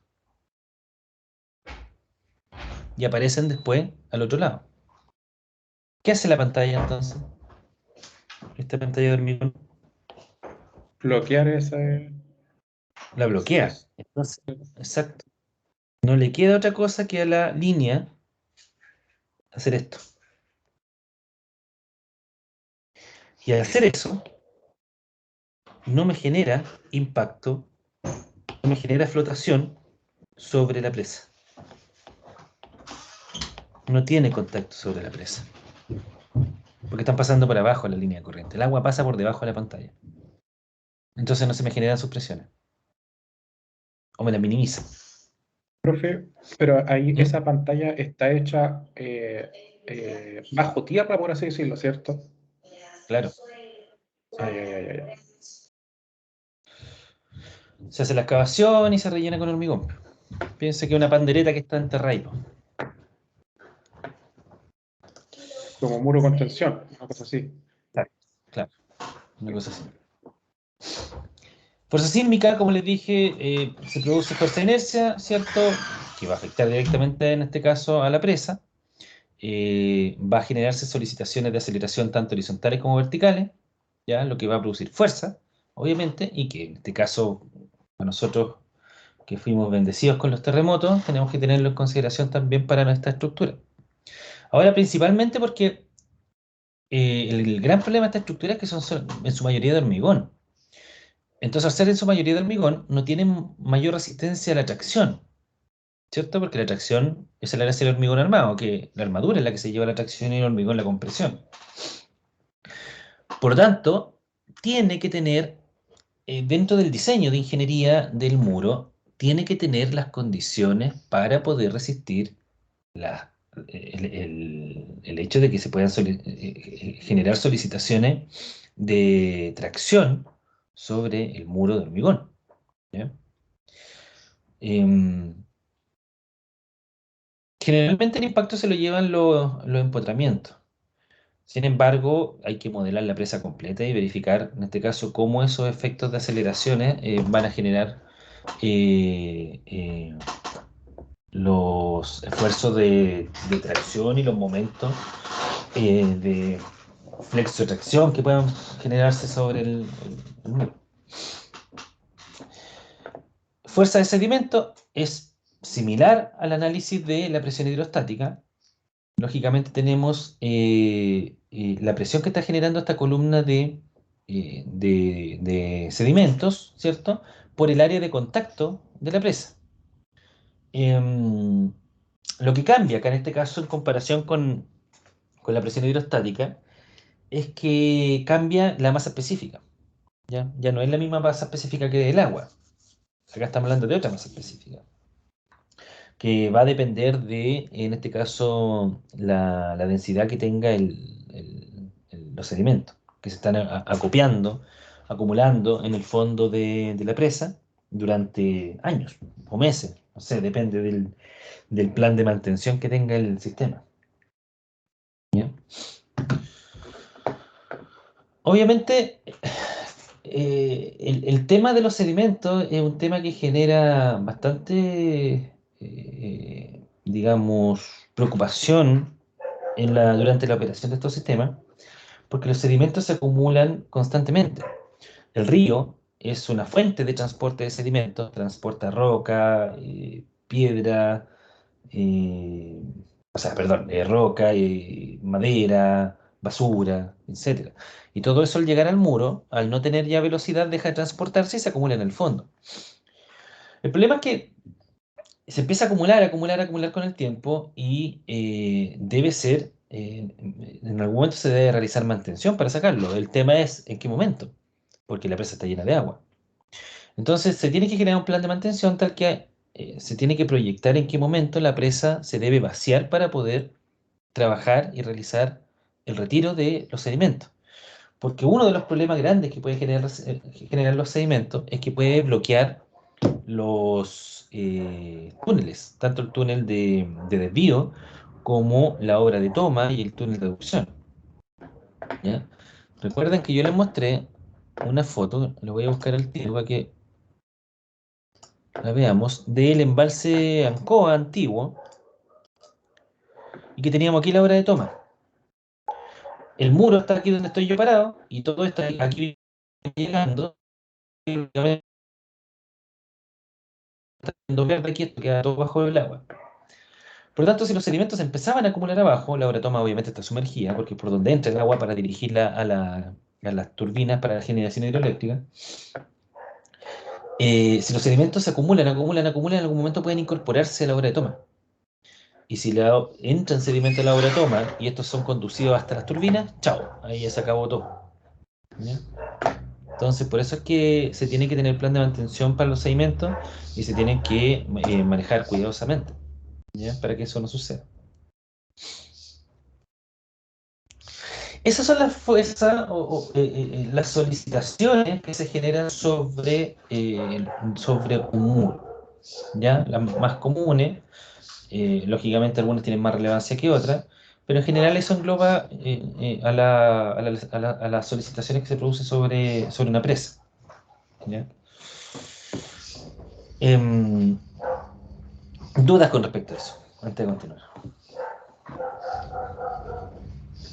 y aparecen después al otro lado. ¿Qué hace la pantalla entonces? Esta pantalla de hormigón Bloquear ese... la bloquea. es- Entonces, exacto. No le queda otra cosa que a la línea hacer esto. Y al hacer eso, no me genera impacto, no me genera flotación sobre la presa. No tiene contacto sobre la presa. Porque están pasando por abajo la línea de corriente. El agua pasa por debajo de la pantalla. Entonces no se me generan sus presiones. O me las minimiza. Profe, pero ahí ¿Mm? esa pantalla está hecha bajo tierra, por así decirlo, ¿cierto? Claro. Ay, ay, ay, ay. Se hace la excavación y se rellena con hormigón. Piensa que una pandereta que está enterrada ahí, po. Como muro con tensión, una cosa así. Claro, claro. Una cosa así. Fuerza sísmica, como les dije, se produce fuerza de inercia, ¿cierto? Que va a afectar directamente, en este caso, a la presa. Va a generarse solicitaciones de aceleración tanto horizontales como verticales, ¿ya? Lo que va a producir fuerza, obviamente, y que en este caso, a nosotros que fuimos bendecidos con los terremotos, tenemos que tenerlo en consideración también para nuestra estructura. Ahora, principalmente porque el gran problema de esta estructura es que son en su mayoría de hormigón. Entonces, al ser en su mayoría de hormigón, no tienen mayor resistencia a la tracción, ¿cierto? Porque la tracción es la gracia del hormigón armado, que la armadura es la que se lleva la tracción y el hormigón la compresión. Por lo tanto, tiene que tener, dentro del diseño de ingeniería del muro, tiene que tener las condiciones para poder resistir el hecho de que se puedan generar solicitaciones de tracción sobre el muro de hormigón. ¿Ya? Em, Generalmente el impacto se lo llevan los empotramientos. Sin embargo, hay que modelar la presa completa y verificar, en este caso, cómo esos efectos de aceleraciones van a generar eh, eh, los esfuerzos de tracción y los momentos de flexotracción que puedan generarse sobre el muro. Fuerza de sedimento es similar al análisis de la presión hidrostática. Lógicamente tenemos la presión que está generando esta columna de sedimentos, ¿cierto? Por el área de contacto de la presa. Em, lo que cambia acá en este caso en comparación con la presión hidrostática es que cambia la masa específica, ¿ya? Ya no es la misma masa específica que el agua. Acá estamos hablando de otra masa específica, que va a depender de, en este caso, la densidad que tenga los sedimentos. que se están acopiando, acumulando en el fondo de la presa durante años o meses, no sé, depende del plan de mantención que tenga el sistema. ¿Ya? Obviamente, el tema de los sedimentos es un tema que genera bastante, digamos, preocupación durante la operación de estos sistemas, porque los sedimentos se acumulan constantemente. El río es una fuente de transporte de sedimentos, transporta roca, piedra, eh, roca, madera, basura, etcétera. Y todo eso al llegar al muro, al no tener ya velocidad, deja de transportarse y se acumula en el fondo. El problema es que se empieza a acumular, acumular, acumular con el tiempo y debe ser, en algún momento se debe realizar mantención para sacarlo. El tema es en qué momento, porque la presa está llena de agua. Entonces se tiene que crear un plan de mantención tal que se tiene que proyectar en qué momento la presa se debe vaciar para poder trabajar y realizar el retiro de los sedimentos. Porque uno de los problemas grandes que puede generar los sedimentos es que puede bloquear los túneles, tanto el túnel de desvío como la obra de toma y el túnel de aducción. ¿Ya? Recuerden que yo les mostré una foto, lo voy a buscar al tiro para que la veamos, del embalse Ancoa antiguo y que teníamos aquí la obra de toma. El muro está aquí donde estoy yo parado y todo está aquí llegando. Y verde aquí, esto queda todo bajo el agua. Por lo tanto, si los sedimentos empezaban a acumular abajo, la obra de toma obviamente está sumergida, porque es por donde entra el agua para dirigirla a las turbinas para la generación hidroeléctrica. Si los sedimentos se acumulan, acumulan, acumulan, en algún momento pueden incorporarse a la obra de toma. Y si entran sedimentos a la obra de toma y estos son conducidos hasta las turbinas, chao, ahí ya se acabó todo. ¿Ya? Entonces, por eso es que se tiene que tener plan de mantención para los sedimentos y se tienen que manejar cuidadosamente, ¿ya? Para que eso no suceda. Esas son las fuerzas las solicitaciones que se generan sobre un muro, ¿ya? Las más comunes, lógicamente algunas tienen más relevancia que otras, pero en general eso engloba a las solicitaciones que se producen sobre una presa, ¿ya? Em, ¿Dudas con respecto a eso? Antes de continuar.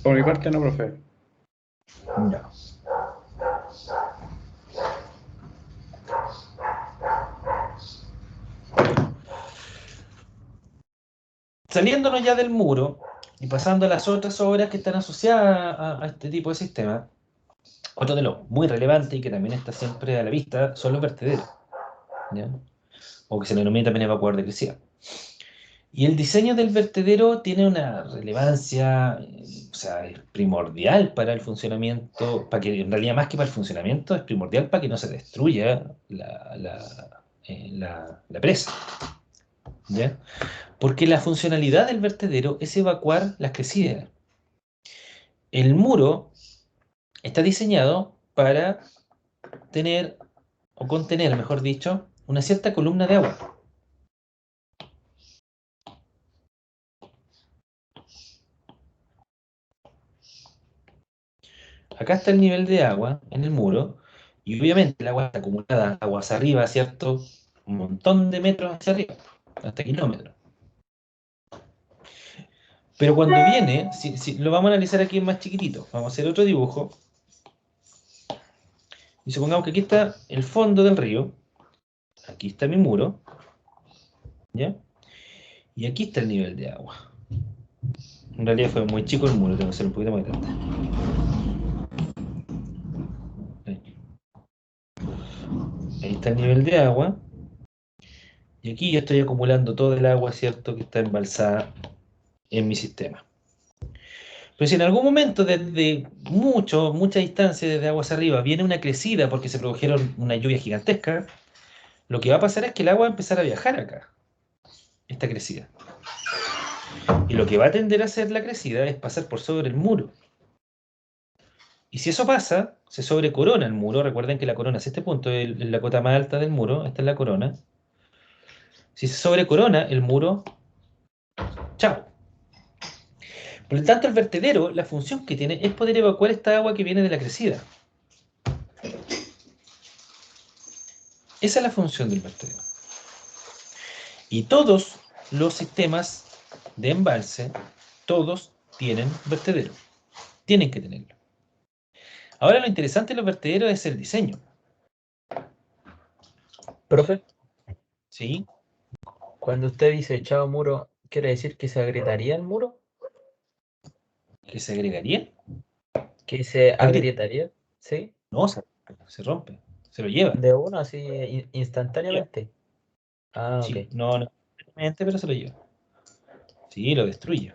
Por mi parte no, profe. Ya. Saliéndonos ya del muro y pasando a las otras obras que están asociadas a este tipo de sistema, otro de los muy relevantes y que también está siempre a la vista son los vertederos, ¿ya? O que se le denomina también evacuador de crecida. Y el diseño del vertedero tiene una relevancia, o sea, es primordial para el funcionamiento, para que en realidad más que para el funcionamiento, es primordial para que no se destruya la presa, ¿ya? Porque la funcionalidad del vertedero es evacuar las crecidas. El muro está diseñado para tener, o contener, mejor dicho, una cierta columna de agua. Acá está el nivel de agua en el muro, y obviamente el agua está acumulada aguas arriba, ¿cierto? Un montón de metros hacia arriba, hasta kilómetros. Pero cuando viene, si lo vamos a analizar aquí en más chiquitito, vamos a hacer otro dibujo, y supongamos que aquí está el fondo del río, aquí está mi muro, ¿ya? Y aquí está el nivel de agua. En realidad fue muy chico el muro, tengo que hacer un poquito más grande. Ahí está el nivel de agua. Y aquí yo estoy acumulando todo el agua, ¿cierto?, que está embalsada en mi sistema. Pero si en algún momento, desde mucha distancia, desde aguas arriba, viene una crecida porque se produjeron una lluvia gigantesca, lo que va a pasar es que el agua va a empezar a viajar acá, esta crecida. Y lo que va a tender a hacer la crecida es pasar por sobre el muro. Y si eso pasa, se sobrecorona el muro. Recuerden que la corona es este punto, es la cota más alta del muro. Esta es la corona. Si se sobrecorona el muro, chao. Por lo tanto, el vertedero, la función que tiene es poder evacuar esta agua que viene de la crecida. Esa es la función del vertedero. Y todos los sistemas de embalse, todos tienen vertedero. Tienen que tenerlo. Ahora lo interesante de los vertederos es el diseño. Profe, ¿Sí? cuando usted dice echado muro, ¿quiere decir que se agrietaría el muro? ¿Que se agregaría? ¿Que se Agrieta. agrietaría? ¿Sí? No, se rompe. Se lo lleva. De uno, así Se lo lleva. instantáneamente. Ah, ok. Sí, no, pero se lo lleva. Sí, lo destruye.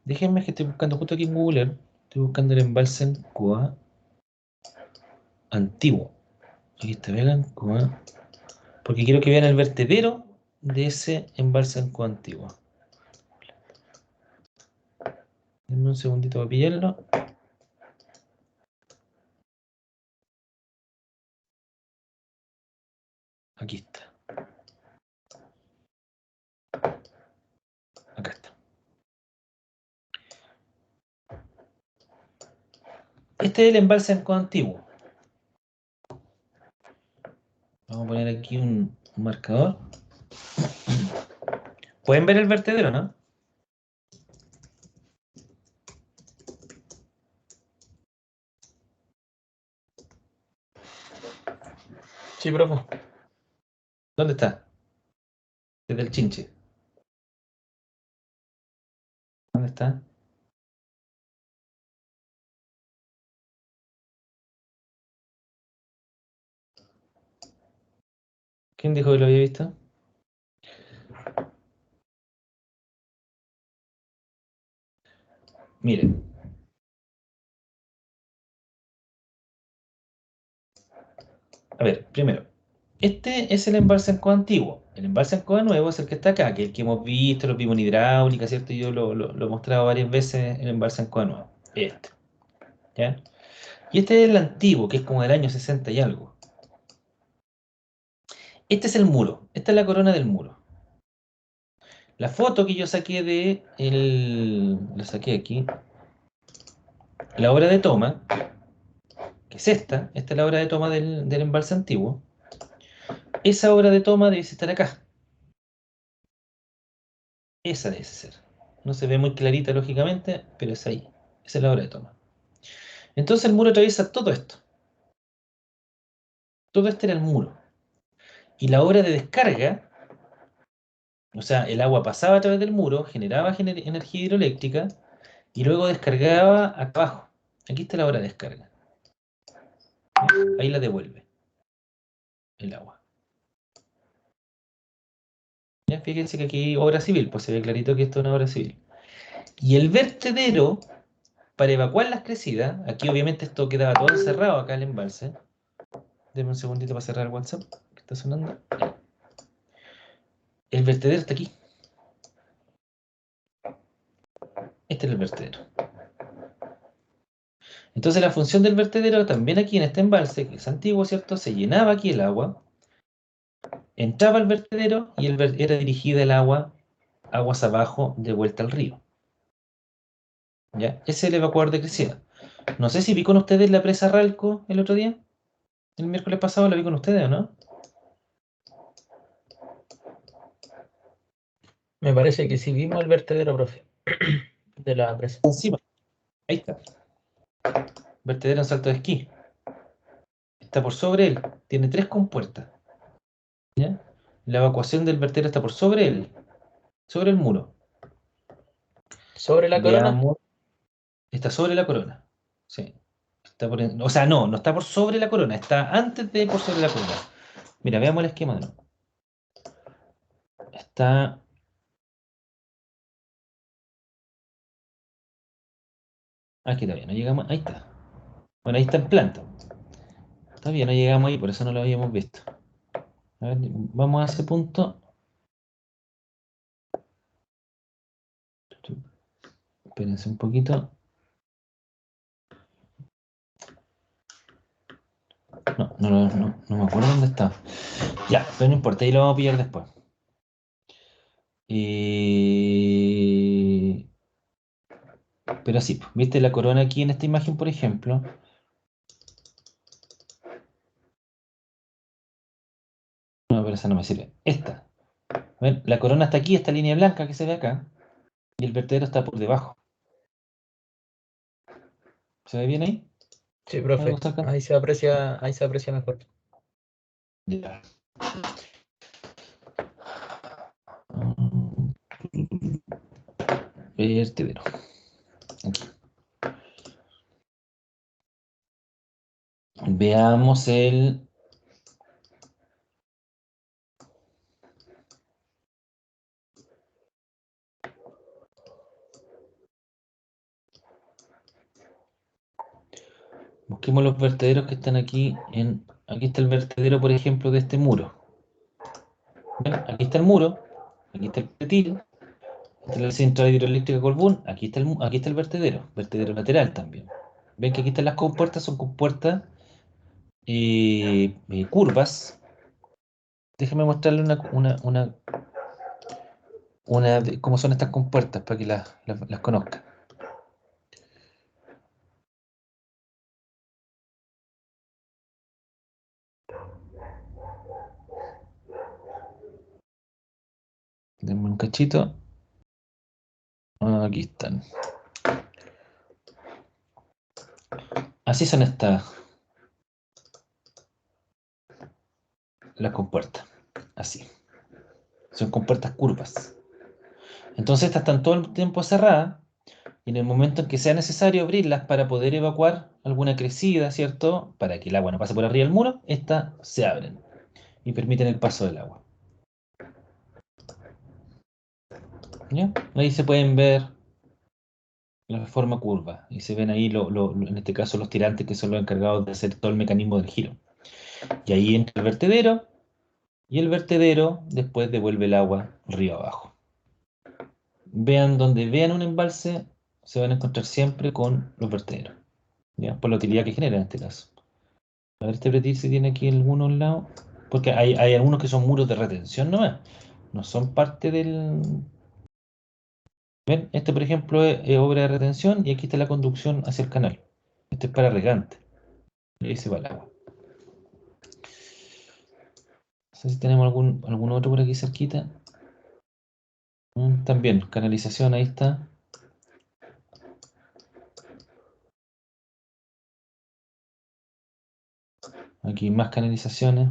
Déjenme que estoy buscando justo aquí en Google Earth. Estoy buscando el embalse en Cuba antiguo. Aquí está, vean, Cuba. Porque quiero que vean el vertedero de ese embalse en Cuba antiguo. Denme un segundito para pillarlo. Aquí está. Acá está. Este es el embalse en Cuba antiguo. Vamos a poner aquí un marcador. ¿Pueden ver el vertedero, no? Sí, profe. ¿Dónde está? Desde el chinche. ¿Dónde está? ¿Quién dijo que lo había visto? Miren. A ver, primero. Este es el embalse en Coa antiguo. El embalse en Coa nuevo es el que está acá, que es el que hemos visto, lo vimos en hidráulica, ¿cierto? Yo lo he mostrado varias veces, el embalse en Coa nuevo. Este. ¿Ya? Y este es el antiguo, que es como del año 60 y algo. Este es el muro. Esta es la corona del muro. La foto que yo saqué de el... La saqué aquí. La obra de toma, que es esta. Esta es la obra de toma del embalse antiguo. Esa obra de toma debe estar acá. Esa debe ser. No se ve muy clarita, lógicamente, pero es ahí. Esa es la obra de toma. Entonces el muro atraviesa todo esto. Todo este era el muro. Y la obra de descarga, o sea, el agua pasaba a través del muro, generaba energía hidroeléctrica y luego descargaba acá abajo. Aquí está la obra de descarga. Ahí la devuelve el agua. Ya, fíjense que aquí hay obra civil, pues se ve clarito que esto es una obra civil. Y el vertedero, para evacuar las crecidas, aquí obviamente esto quedaba todo encerrado acá el embalse. Denme un segundito para cerrar el WhatsApp, que está sonando. El vertedero está aquí. Este es el vertedero. Entonces la función del vertedero también aquí en este embalse, que es antiguo, ¿cierto? Se llenaba aquí el agua, entraba al vertedero y era dirigida el agua aguas abajo de vuelta al río. ¿Ya? Ese es el evacuador de crecida. No sé si vi con ustedes la presa Ralco el otro día. El miércoles pasado la vi con ustedes, ¿o no? Me parece que sí vimos el vertedero, profe, de la presa. Encima. Ahí está. Vertedero en Salto de Esquí. Está por sobre él. Tiene 3 compuertas. ¿Ya? La evacuación del vertedero está por sobre él. Sobre el muro. ¿Sobre la corona? Veamos. Está sobre la corona. Sí. O sea, no está por sobre la corona. Está antes de por sobre la corona. Mira, veamos el esquema de nuevo. Está... Aquí todavía no llegamos. Ahí está. Bueno, ahí está en planta. Todavía no llegamos ahí, por eso no lo habíamos visto. A ver, vamos a ese punto. Espérense un poquito. No me acuerdo dónde está. Ya, pero no importa, ahí lo vamos a pillar después. Pero sí, pues, ¿viste la corona aquí en esta imagen, por ejemplo? No, pero esa no me sirve. Esta. ¿Ven? La corona está aquí, esta línea blanca que se ve acá, y el vertedero está por debajo. ¿Se ve bien ahí? Sí, ¿Me profe. gusta acá? Ahí se aprecia mejor. Ya. Vertedero. Aquí. Veamos el... Busquemos los vertederos que están aquí. Aquí está el vertedero, por ejemplo, de este muro. ¿Ven? Aquí está el muro, aquí está el pretil, esta es la central hidroeléctrica Colbún, aquí está el vertedero lateral también. Ven que aquí están las compuertas, son compuertas curvas. Déjame mostrarle cómo son estas compuertas para que las conozca. Denme un cachito. Aquí están. Así son las compuertas. Así. Son compuertas curvas. Entonces estas están todo el tiempo cerradas. Y en el momento en que sea necesario abrirlas para poder evacuar alguna crecida, ¿cierto? Para que el agua no pase por arriba del muro, estas se abren y permiten el paso del agua. ¿Ya? Ahí se pueden ver la forma curva y se ven ahí, en este caso, los tirantes que son los encargados de hacer todo el mecanismo del giro. Y ahí entra el vertedero y el vertedero después devuelve el agua río abajo. Vean donde vean un embalse, se van a encontrar siempre con los vertederos, ¿ya? Por la utilidad que genera en este caso. A ver, este pretil si tiene aquí algunos lados. Porque hay algunos que son muros de retención nomás. No son parte del... ¿Ven? Este, por ejemplo, es obra de retención y aquí está la conducción hacia el canal. Este es para regante. Y ahí se va el agua. No sé si tenemos algún otro por aquí cerquita. También, canalización, ahí está. Aquí más canalizaciones.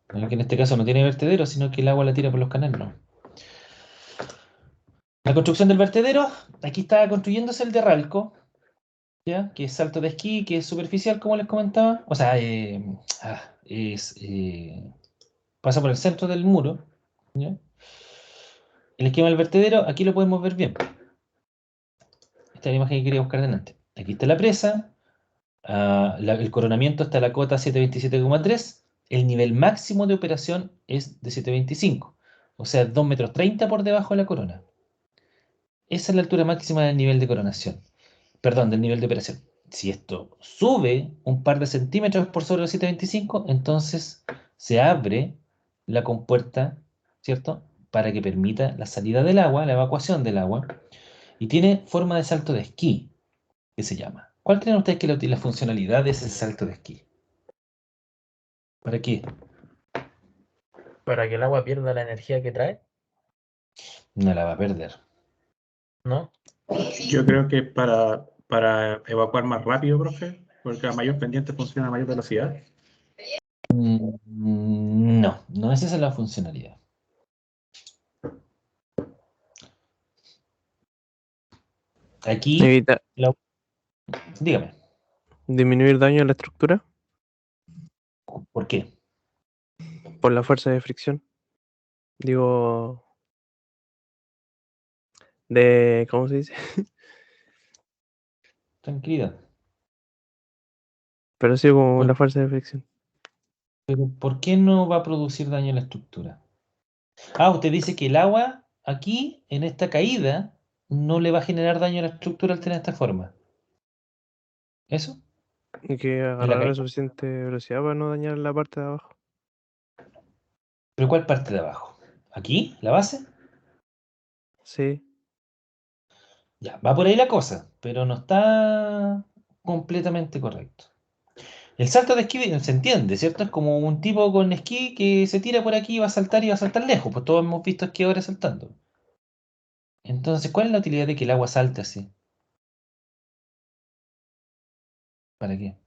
Aquí en este caso no tiene vertedero, sino que el agua la tira por los canales, no. La construcción del vertedero, aquí está construyéndose el de Ralco, ¿ya? Que es salto de esquí, que es superficial, como les comentaba. O sea, pasa por el centro del muro, ¿ya? El esquema del vertedero, aquí lo podemos ver bien. Esta es la imagen que quería buscar delante. Aquí está la presa, el coronamiento está a la cota 727,3. El nivel máximo de operación es de 725, o sea, 2,30 m por debajo de la corona. Esa es la altura máxima del nivel de coronación. Perdón, del nivel de operación. Si esto sube un par de centímetros por sobre los 725, entonces se abre la compuerta, ¿cierto? Para que permita la salida del agua, la evacuación del agua, y tiene forma de salto de esquí, que se llama. ¿Cuál creen ustedes que es la funcionalidad de ese salto de esquí? ¿Para qué? Para que el agua pierda la energía que trae, No la va a perder. ¿no? Yo creo que para evacuar más rápido, profe, porque a mayor pendiente funciona a mayor velocidad. No es esa la funcionalidad. Aquí, Evita dígame, disminuir daño a la estructura ¿por qué? por la fuerza de fricción. Digo, ¿cómo se dice? Tranquilidad. Pero sí como la ¿Por, fuerza de fricción. ¿por qué no va a producir daño a la estructura? Ah, usted dice que el agua aquí, en esta caída, no le va a generar daño a la estructura al tener esta forma. ¿Eso? Y que agarrar la suficiente velocidad para no dañar la parte de abajo. ¿Pero cuál parte de abajo? ¿Aquí? ¿La base? Sí. Ya, va por ahí la cosa, pero no está completamente correcto. El salto de esquí se entiende, ¿cierto? Es como un tipo con esquí que se tira por aquí y va a saltar y va a saltar lejos. Pues todos hemos visto esquiadores saltando. Entonces, ¿cuál es la utilidad de que el agua salte así? ¿Para qué?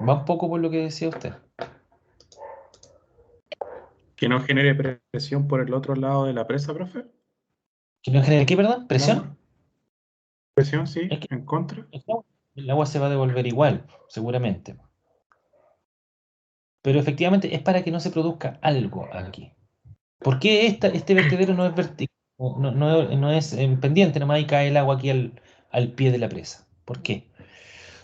Va un poco por lo que decía usted. Que no genere presión por el otro lado de la presa, profe. ¿Que no genere qué, perdón? ¿El agua? ¿Presión? Presión, sí, Es que en contra. el agua se va a devolver igual, seguramente. Pero efectivamente es para que no se produzca algo aquí. ¿Por qué este vertedero no es no es en pendiente, nomás y cae el agua aquí al pie de la presa? ¿Por qué?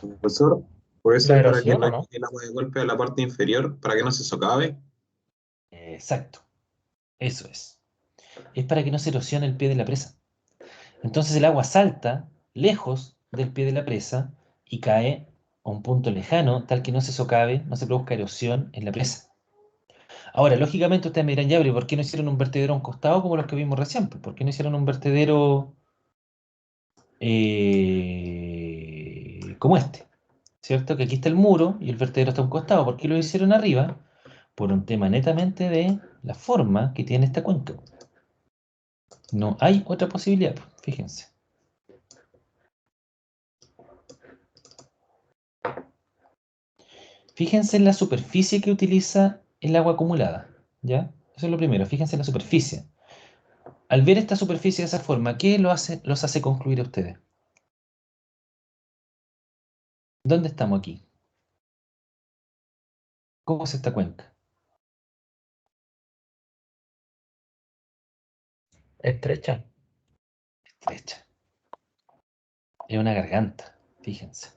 Profesor, puede La ser para que erosión, no ¿o no? llegue el agua de golpe a la parte inferior, para que no se socave. Exacto, eso es. Es para que no se erosione el pie de la presa. Entonces el agua salta lejos del pie de la presa y cae a un punto lejano, tal que no se socave, no se produzca erosión en la presa. Ahora, lógicamente ustedes me dirán, ya, pero ¿por qué no hicieron un vertedero a un costado como los que vimos recién? Pues, ¿por qué no hicieron un vertedero como este? ¿Cierto? Que aquí está el muro y el vertedero está a un costado. ¿Por qué lo hicieron arriba? Por un tema netamente de la forma que tiene esta cuenca. No hay otra posibilidad, pues, fíjense. Fíjense en la superficie que utiliza el agua acumulada, ¿ya? Eso es lo primero, fíjense en la superficie. Al ver esta superficie de esa forma, ¿qué los hace concluir a ustedes? ¿Dónde estamos aquí? ¿Cómo es esta cuenca? Estrecha. Estrecha. Es una garganta, fíjense.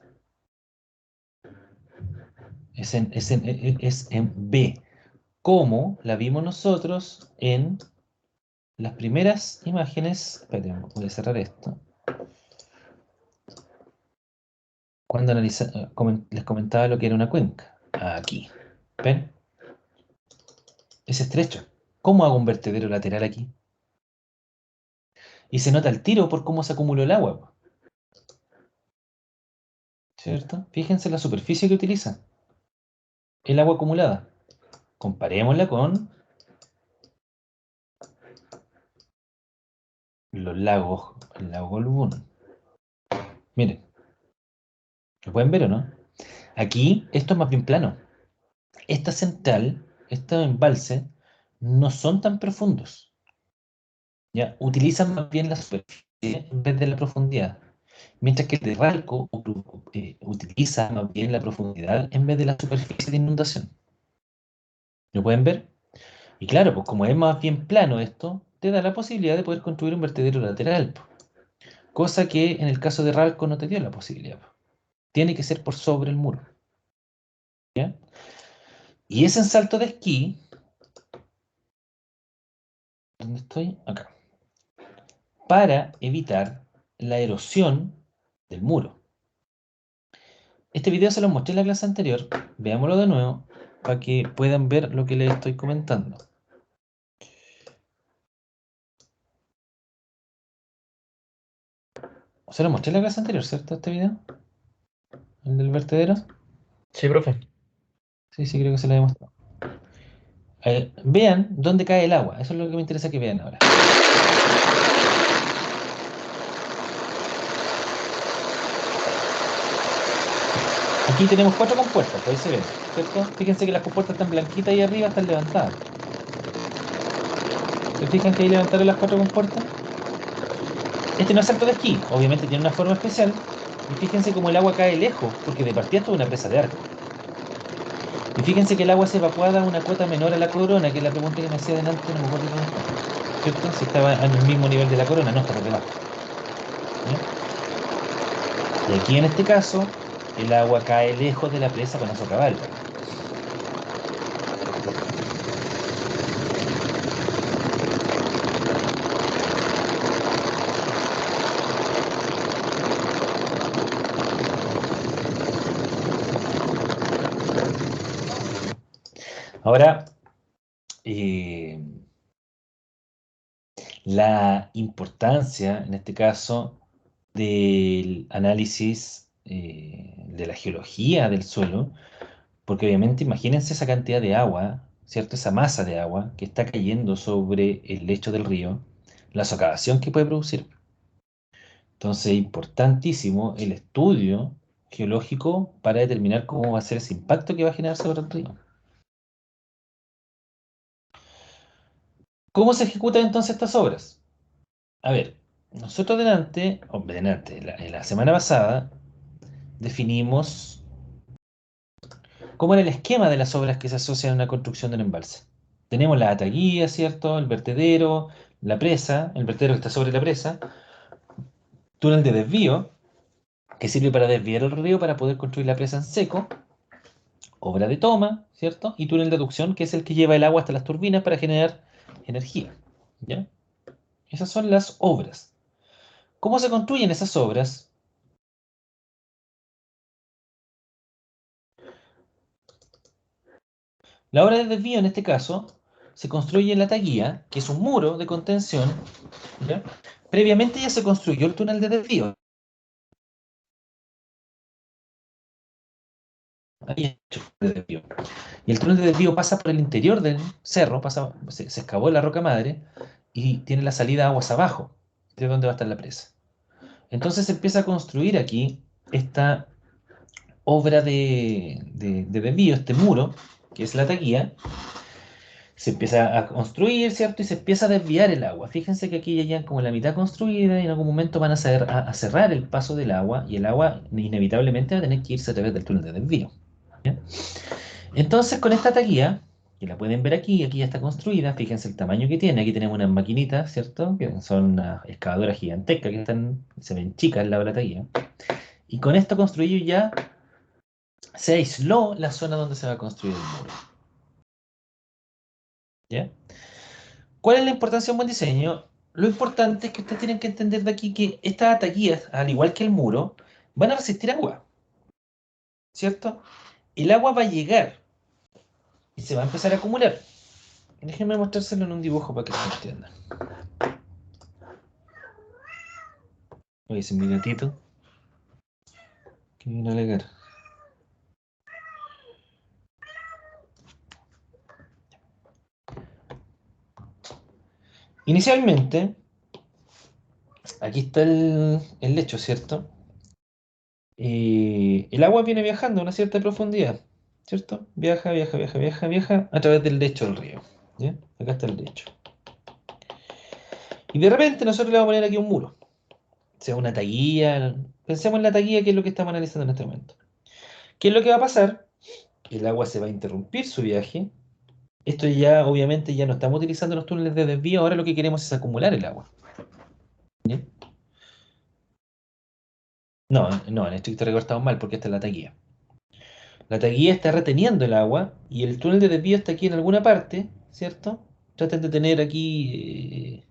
Es en B, como la vimos nosotros en las primeras imágenes. Esperen, voy a cerrar esto. Cuando les comentaba lo que era una cuenca. Aquí. ¿Ven? Es estrecho. ¿Cómo hago un vertedero lateral aquí? Y se nota el tiro por cómo se acumuló el agua. ¿Cierto? Fíjense la superficie que utiliza. El agua acumulada. Comparémosla con los lagos, el lago Colbún. Miren, ¿lo pueden ver o no? Aquí esto es más bien plano. Esta central, este embalse, no son tan profundos. ¿Ya? Utilizan más bien la superficie en vez de la profundidad. Mientras que el de Ralco utiliza más bien la profundidad en vez de la superficie de inundación. ¿Lo pueden ver? Y claro, pues como es más bien plano esto, te da la posibilidad de poder construir un vertedero lateral, po. Cosa que en el caso de Ralco no te dio la posibilidad, po. Tiene que ser por sobre el muro. ¿Ya? Y ese en salto de esquí, ¿dónde estoy? Acá. Para evitar la erosión del muro. Este video se lo mostré en la clase anterior, veámoslo de nuevo, para que puedan ver lo que les estoy comentando. Se lo mostré en la clase anterior, ¿cierto? Este video, el del vertedero. Sí, profe. Sí, sí, creo que se lo he mostrado. Vean dónde cae el agua, eso es lo que me interesa que vean ahora. Aquí tenemos 4 compuertas, ahí se ven, ¿cierto? Fíjense que las compuertas están blanquitas y arriba están levantadas. ¿Se fijan que ahí levantaron las 4 compuertas? Este no es salto de esquí, obviamente tiene una forma especial. Y fíjense cómo el agua cae lejos, porque de partida esto es una presa de arco. Y fíjense que el agua se evacúa a una cuota menor a la corona, que es la pregunta que me hacía delante, no me acuerdo dónde está. ¿Cierto? Si estaba en el mismo nivel de la corona, no, está por debajo. ¿Ya? Y aquí en este caso, el agua cae lejos de la presa para no socavarla. Ahora, la importancia, en este caso, del análisis de la geología del suelo, porque obviamente imagínense esa cantidad de agua, ¿cierto? Esa masa de agua que está cayendo sobre el lecho del río, la socavación que puede producir. Entonces, importantísimo el estudio geológico para determinar cómo va a ser ese impacto que va a generar sobre el río. ¿Cómo se ejecutan entonces estas obras? A ver, nosotros en la semana pasada, definimos cómo era el esquema de las obras que se asocian a una construcción de un embalse. Tenemos la ataguía, ¿cierto? El vertedero, la presa, el vertedero que está sobre la presa, túnel de desvío, que sirve para desviar el río para poder construir la presa en seco, obra de toma, ¿cierto? Y túnel de aducción, que es el que lleva el agua hasta las turbinas para generar energía, ¿ya? Esas son las obras. ¿Cómo se construyen esas obras? La obra de desvío, en este caso, se construye en la taguía, que es un muro de contención, ¿ya? Previamente ya se construyó el túnel de desvío. Ahí hay el túnel de desvío. Y el túnel de desvío pasa por el interior del cerro, se excavó en la roca madre y tiene la salida a aguas abajo, de donde va a estar la presa. Entonces se empieza a construir aquí esta obra de desvío, este muro, que es la taquía, se empieza a construir, ¿cierto? Y se empieza a desviar el agua. Fíjense que aquí ya llegan como la mitad construida y en algún momento van a cerrar el paso del agua y el agua inevitablemente va a tener que irse a través del túnel de desvío. ¿Ya? Entonces con esta taquía, que la pueden ver aquí ya está construida, fíjense el tamaño que tiene. Aquí tenemos unas maquinitas, ¿cierto? Que son unas excavadoras gigantescas que se ven chicas al lado de la taquía. Y con esto construido ya se aisló la zona donde se va a construir el muro. ¿Ya? ¿Cuál es la importancia de un buen diseño? Lo importante es que ustedes tienen que entender de aquí que estas ataquías, al igual que el muro, van a resistir agua, ¿cierto? El agua va a llegar y se va a empezar a acumular. Déjenme mostrárselo en un dibujo para que se entienda. Oye, ese es mi gatito que viene a alegar. Inicialmente, aquí está el lecho, ¿cierto? El agua viene viajando a una cierta profundidad, ¿cierto? Viaja a través del lecho del río. ¿Ya? Acá está el lecho. Y de repente nosotros le vamos a poner aquí un muro, sea una taguilla. Pensemos en la taguilla, que es lo que estamos analizando en este momento. ¿Qué es lo que va a pasar? El agua se va a interrumpir su viaje. Esto ya, obviamente, ya no estamos utilizando los túneles de desvío. Ahora lo que queremos es acumular el agua. ¿Ya? No, en estricto rigor estamos mal porque esta es la taguilla. La taguilla está reteniendo el agua y el túnel de desvío está aquí en alguna parte, ¿cierto? Traten de tener aquí,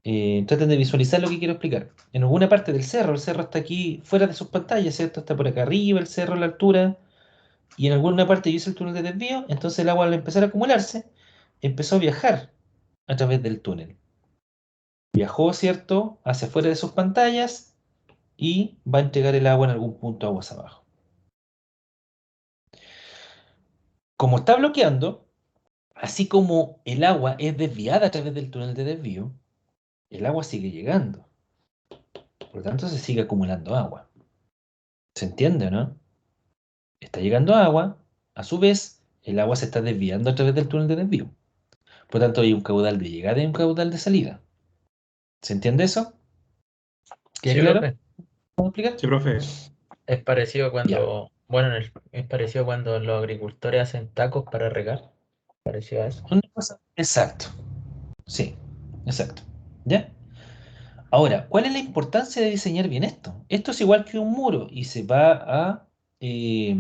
traten de visualizar lo que quiero explicar. En alguna parte del cerro, el cerro está aquí fuera de sus pantallas, ¿cierto? Está por acá arriba el cerro a la altura y en alguna parte yo hice el túnel de desvío, entonces el agua al empezar a acumularse empezó a viajar a través del túnel. Viajó, ¿cierto? Hacia afuera de sus pantallas y va a entregar el agua en algún punto aguas abajo. Como está bloqueando, así como el agua es desviada a través del túnel de desvío, el agua sigue llegando. Por lo tanto, se sigue acumulando agua. ¿Se entiende o no? Está llegando agua, a su vez, el agua se está desviando a través del túnel de desvío. Por lo tanto, hay un caudal de llegada y un caudal de salida. ¿Se entiende eso? ¿Queda Sí, claro? profe. ¿Puedo explicar? Sí, profe. Es parecido Ya. bueno, es parecido cuando los agricultores hacen tacos para regar. Parecido a eso. Una cosa. Exacto. Sí, exacto. ¿Ya? Ahora, ¿cuál es la importancia de diseñar bien esto? Esto es igual que un muro y se va a, eh,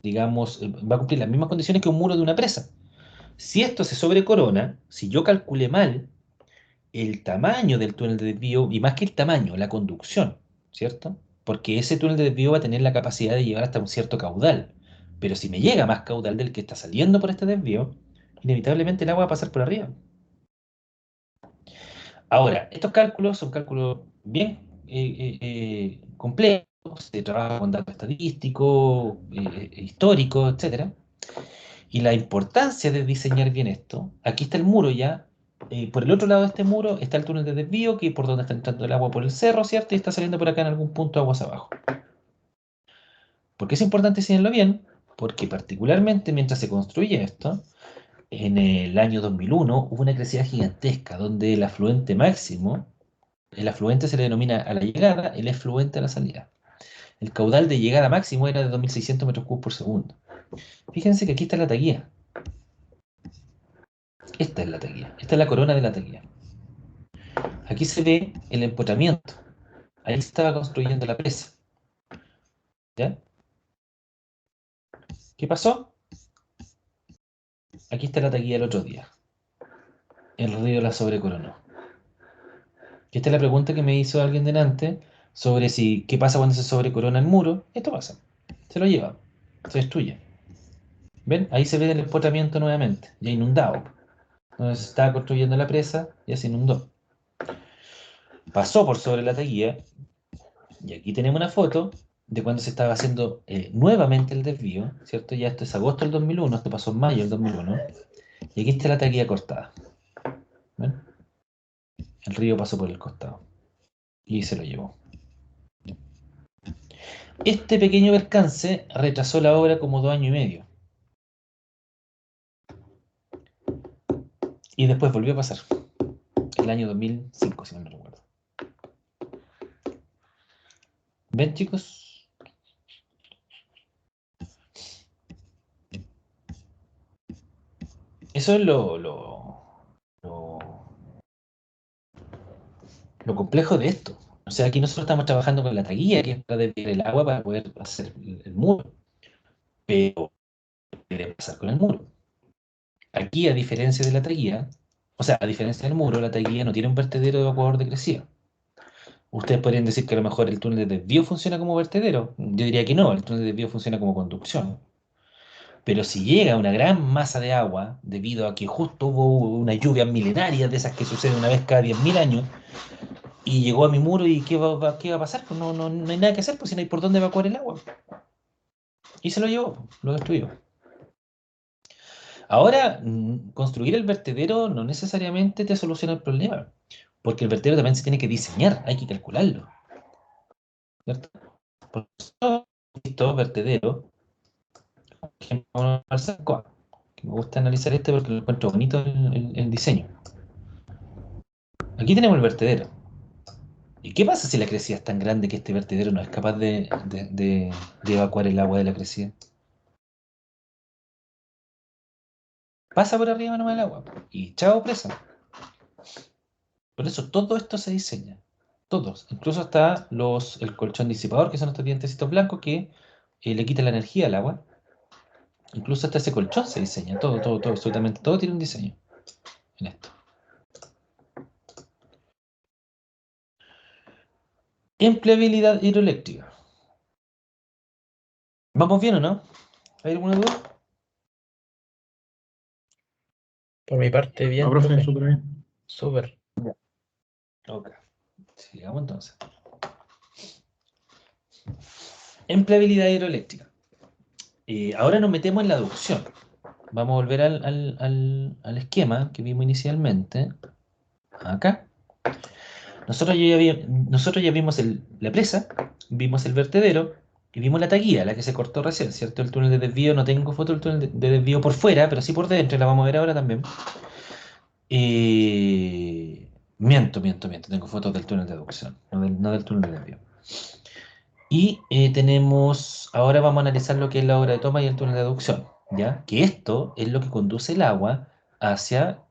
digamos, va a cumplir las mismas condiciones que un muro de una presa. Si esto se sobrecorona, si yo calculé mal el tamaño del túnel de desvío, y más que el tamaño, la conducción, ¿cierto? Porque ese túnel de desvío va a tener la capacidad de llevar hasta un cierto caudal, Pero si me llega más caudal del que está saliendo por este desvío, inevitablemente el agua va a pasar por arriba. Ahora, estos cálculos son cálculos bien complejos, se trabaja con datos estadísticos, históricos, etc. Y la importancia de diseñar bien esto, aquí está el muro ya, por el otro lado de este muro está el túnel de desvío, que es por donde está entrando el agua por el cerro, ¿cierto? Y está saliendo por acá en algún punto aguas abajo. ¿Por qué es importante diseñarlo bien? Porque particularmente mientras se construye esto, en el año 2001 hubo una crecida gigantesca, donde el afluente máximo, el afluente se le denomina a la llegada, el efluente a la salida. El caudal de llegada máximo era de 2.600 metros cúbicos por segundo. Fíjense que aquí está la taquilla. Esta es la taquilla. Esta es la corona de la taquilla. Aquí se ve el empotramiento. Ahí se estaba construyendo la presa. ¿Ya? ¿Qué pasó? Aquí está la taquilla del otro día. El río la sobrecoronó. Y esta es la pregunta que me hizo alguien delante sobre si qué pasa cuando se sobrecorona el muro. Esto pasa. Se lo lleva. Se destruye. ¿Ven? Ahí se ve el empotramiento nuevamente. Ya inundado. Donde se estaba construyendo la presa, ya se inundó. Pasó por sobre la taquilla. Y aquí tenemos una foto de cuando se estaba haciendo nuevamente el desvío, ¿cierto? Ya esto es agosto del 2001, esto pasó en mayo del 2001. Y aquí está la taquilla cortada. ¿Ven? El río pasó por el costado. Y se lo llevó. Este pequeño percance retrasó la obra como 2 años y medio. Y después volvió a pasar. El año 2005, si no me recuerdo. ¿Ven, chicos? Eso es lo complejo de esto. O sea, aquí nosotros estamos trabajando con la taquilla, que es para desviar el agua para poder hacer el muro. Pero, ¿qué debe pasar con el muro? Aquí, a diferencia de la taquilla, o sea, a diferencia del muro, la taquilla no tiene un vertedero de evacuador de crecida. Ustedes podrían decir que a lo mejor el túnel de desvío funciona como vertedero. Yo diría que no, el túnel de desvío funciona como conducción. Pero si llega una gran masa de agua, debido a que justo hubo una lluvia milenaria de esas que suceden una vez cada 10.000 años, y llegó a mi muro, ¿y qué va a pasar? Pues no hay nada que hacer, pues si no hay por dónde evacuar el agua. Y se lo llevó, lo destruyó. Ahora, construir el vertedero no necesariamente te soluciona el problema, porque el vertedero también se tiene que diseñar, hay que calcularlo, ¿cierto? Por eso, estos vertederos, por ejemplo, Alzacoa, que me gusta analizar este porque lo encuentro bonito el diseño. Aquí tenemos el vertedero. ¿Y qué pasa si la crecida es tan grande que este vertedero no es capaz de evacuar el agua de la crecida? Pasa por arriba nomás el agua y chao presa. Por eso todo esto se diseña. Todos. Incluso hasta el colchón disipador, que son estos dientecitos blancos que le quitan la energía al agua. Incluso hasta ese colchón se diseña. Todo, absolutamente todo tiene un diseño en esto. Empleabilidad hidroeléctrica. ¿Vamos bien o no? ¿Hay alguna duda? Por mi parte, bien, No, profe, profe. súper bien. Súper. Ok. Sigamos entonces. Empleabilidad hidroeléctrica. Ahora nos metemos en la aducción. Vamos a volver al esquema que vimos inicialmente. Acá. Nosotros ya vimos la presa, vimos el vertedero y vimos la taquilla, la que se cortó recién, ¿cierto? El túnel de desvío, no tengo foto del túnel de desvío por fuera, pero sí por dentro, y la vamos a ver ahora también. Miento, tengo fotos del túnel de aducción, no del túnel de desvío. Y ahora vamos a analizar lo que es la obra de toma y el túnel de aducción, ¿ya? Que esto es lo que conduce el agua hacia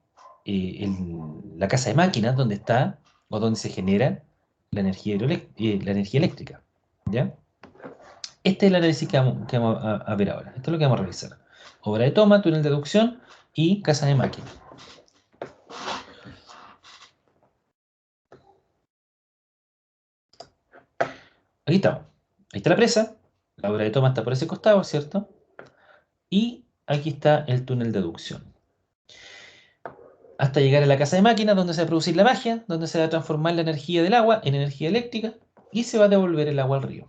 la casa de máquinas donde está o donde se genera la energía eléctrica, ¿ya? Este es el análisis que vamos a ver ahora. Esto es lo que vamos a revisar. Obra de toma, túnel de aducción y casa de máquinas. Aquí estamos. Ahí está la presa. La obra de toma está por ese costado, ¿cierto? Y aquí está el túnel de aducción. Hasta llegar a la casa de máquinas, donde se va a producir la magia, donde se va a transformar la energía del agua en energía eléctrica y se va a devolver el agua al río.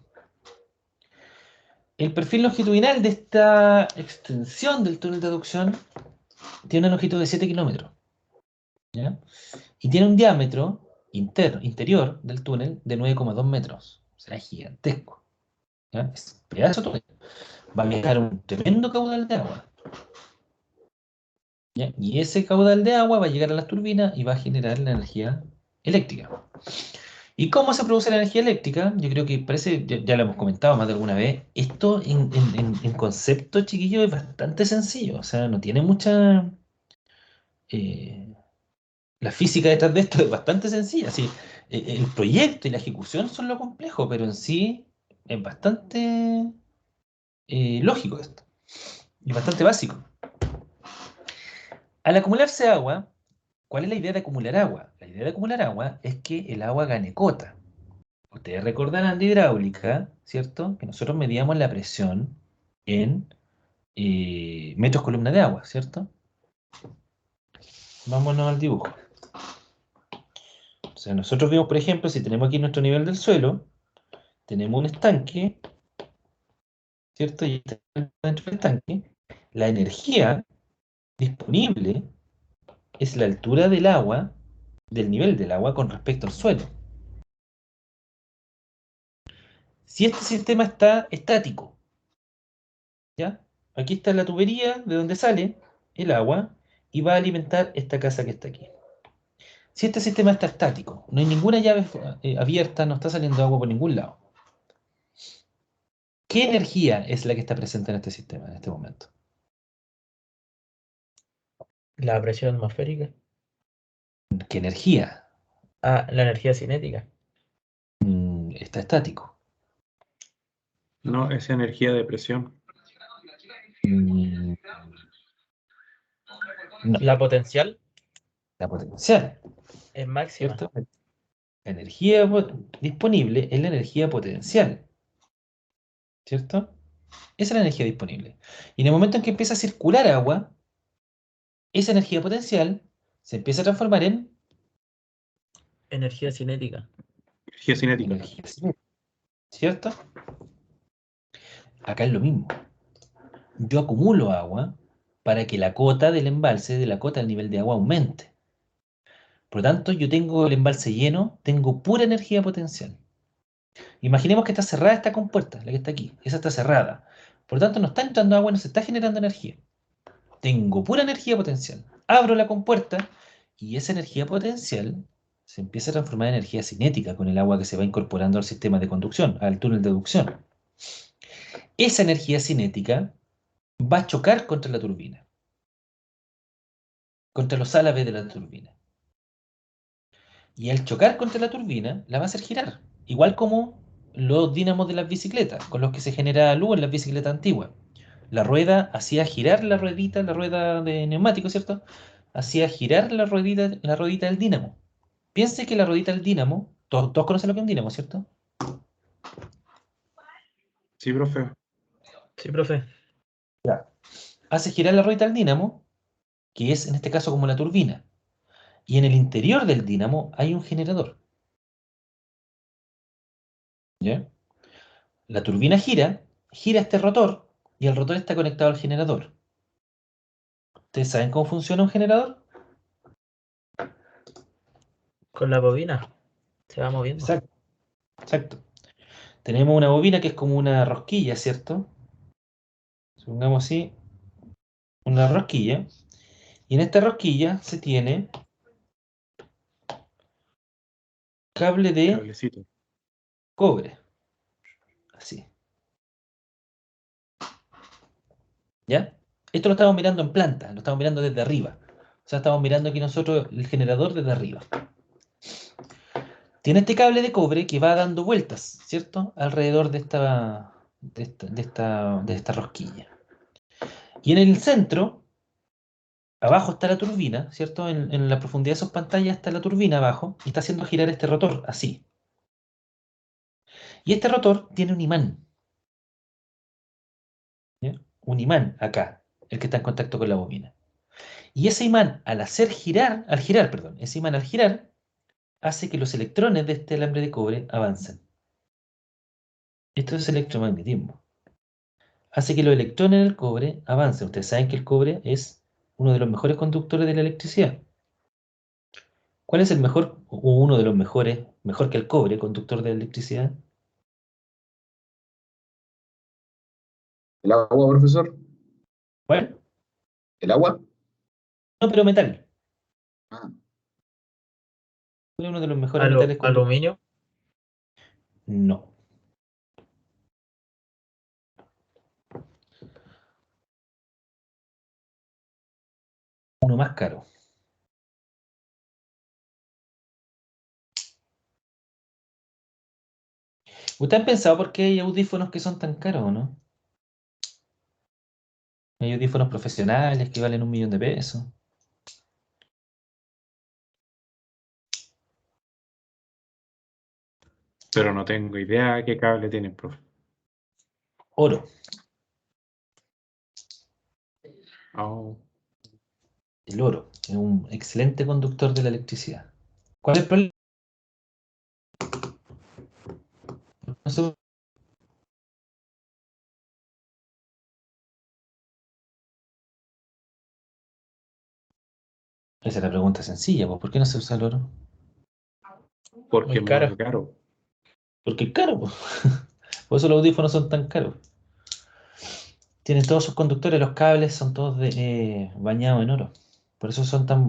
El perfil longitudinal de esta extensión del túnel de aducción tiene una longitud de 7 kilómetros, ¿ya? Y tiene un diámetro interior del túnel de 9,2 metros. O sea, es gigantesco, ¿ya? Es un pedazo de túnel. Va a viajar un tremendo caudal de agua, ¿ya? Y ese caudal de agua va a llegar a las turbinas y va a generar la energía eléctrica. ¿Y cómo se produce la energía eléctrica? Yo creo que parece, ya lo hemos comentado más de alguna vez, esto en concepto, chiquillo, es bastante sencillo. O sea, no tiene mucha... la física detrás de esto es bastante sencilla. Sí, el proyecto y la ejecución son lo complejo, pero en sí es bastante lógico esto. Y bastante básico. Al acumularse agua, ¿cuál es la idea de acumular agua? La idea de acumular agua es que el agua gane cota. Ustedes recordarán de hidráulica, ¿cierto? Que nosotros medíamos la presión en metros columna de agua, ¿cierto? Vámonos al dibujo. O sea, nosotros vimos, por ejemplo, si tenemos aquí nuestro nivel del suelo, tenemos un estanque, ¿cierto? Y está dentro del estanque, la energía disponible es la altura del agua, del nivel del agua con respecto al suelo. Si este sistema está estático, ¿ya? Aquí está la tubería de donde sale el agua y va a alimentar esta casa que está aquí. Si este sistema está estático, no hay ninguna llave abierta, no está saliendo agua por ningún lado, ¿qué energía es la que está presente en este sistema en este momento? La presión atmosférica. ¿Qué energía? Ah, la energía cinética. Está estático. No, es energía de presión. Mm, No, La potencial la potencial, es máxima. ¿cierto? La energía disponible es la energía potencial, ¿cierto? Esa es la energía disponible. Y en el momento en que empieza a circular agua, esa energía potencial se empieza a transformar en Energía cinética. Energía cinética. energía cinética, ¿cierto? Acá es lo mismo. Yo acumulo agua para que la cota del embalse, de la cota del nivel de agua aumente. Por lo tanto, yo tengo el embalse lleno, tengo pura energía potencial. Imaginemos que está cerrada esta compuerta, la que está aquí. Esa está cerrada. Por lo tanto, no está entrando agua, no se está generando energía. Tengo pura energía potencial. Abro la compuerta y esa energía potencial se empieza a transformar en energía cinética con el agua que se va incorporando al sistema de conducción, al túnel de aducción. Esa energía cinética va a chocar contra la turbina, contra los álabes de la turbina. Y al chocar contra la turbina, la va a hacer girar. Igual como los dínamos de las bicicletas, con los que se genera luz en las bicicletas antiguas. La rueda hacía girar la rueda de neumático, ¿cierto? Hacía girar la ruedita del dínamo. Piense que la ruedita del dínamo, todos conocen lo que es un dínamo, ¿cierto? Sí, profe. Sí, profe. Hace girar la ruedita del dínamo, que es en este caso como la turbina. Y en el interior del dínamo hay un generador. ¿Ya? La turbina gira este rotor, y el rotor está conectado al generador. ¿Ustedes saben cómo funciona un generador? Con la bobina se va moviendo. Exacto, exacto. Tenemos una bobina que es como una rosquilla, ¿cierto? Supongamos así, una rosquilla. Y en esta rosquilla se tiene cable de Cablecito. cobre. Así. ¿Ya? Esto lo estamos mirando en planta, lo estamos mirando desde arriba. O sea, estamos mirando aquí nosotros el generador desde arriba. Tiene este cable de cobre que va dando vueltas, ¿cierto? Alrededor de esta rosquilla. Y en el centro, abajo está la turbina, ¿cierto? En la profundidad de sus pantallas está la turbina abajo y está haciendo girar este rotor, así. Y este rotor tiene un imán. ¿Ya? un imán acá, el que está en contacto con la bobina. Y ese imán, ese imán al girar, hace que los electrones de este alambre de cobre avancen. Esto es electromagnetismo. Hace que los electrones del cobre avancen. Ustedes saben que el cobre es uno de los mejores conductores de la electricidad. ¿Cuál es el mejor, o uno de los mejores, mejor que el cobre, conductor de la electricidad? ¿El agua, profesor? ¿Cuál? ¿El agua? No, pero metal. Ah, ¿Cuál es uno de los mejores metales conductores? Aluminio. No. Uno más caro. ¿Ustedes han pensado por qué hay audífonos que son tan caros o no? Hay audífonos profesionales que valen 1 millón de pesos. Pero no tengo idea qué cable tiene, profe. Oro. Oh, El oro es un excelente conductor de la electricidad. ¿Cuál es el problema? No sé. Esa es la pregunta sencilla, pues, ¿por qué no se usa el oro? porque Muy es caro. muy caro. Porque es caro, pues. Por eso los audífonos son tan caros. Tienen todos sus conductores, los cables son todos bañados en oro. Por eso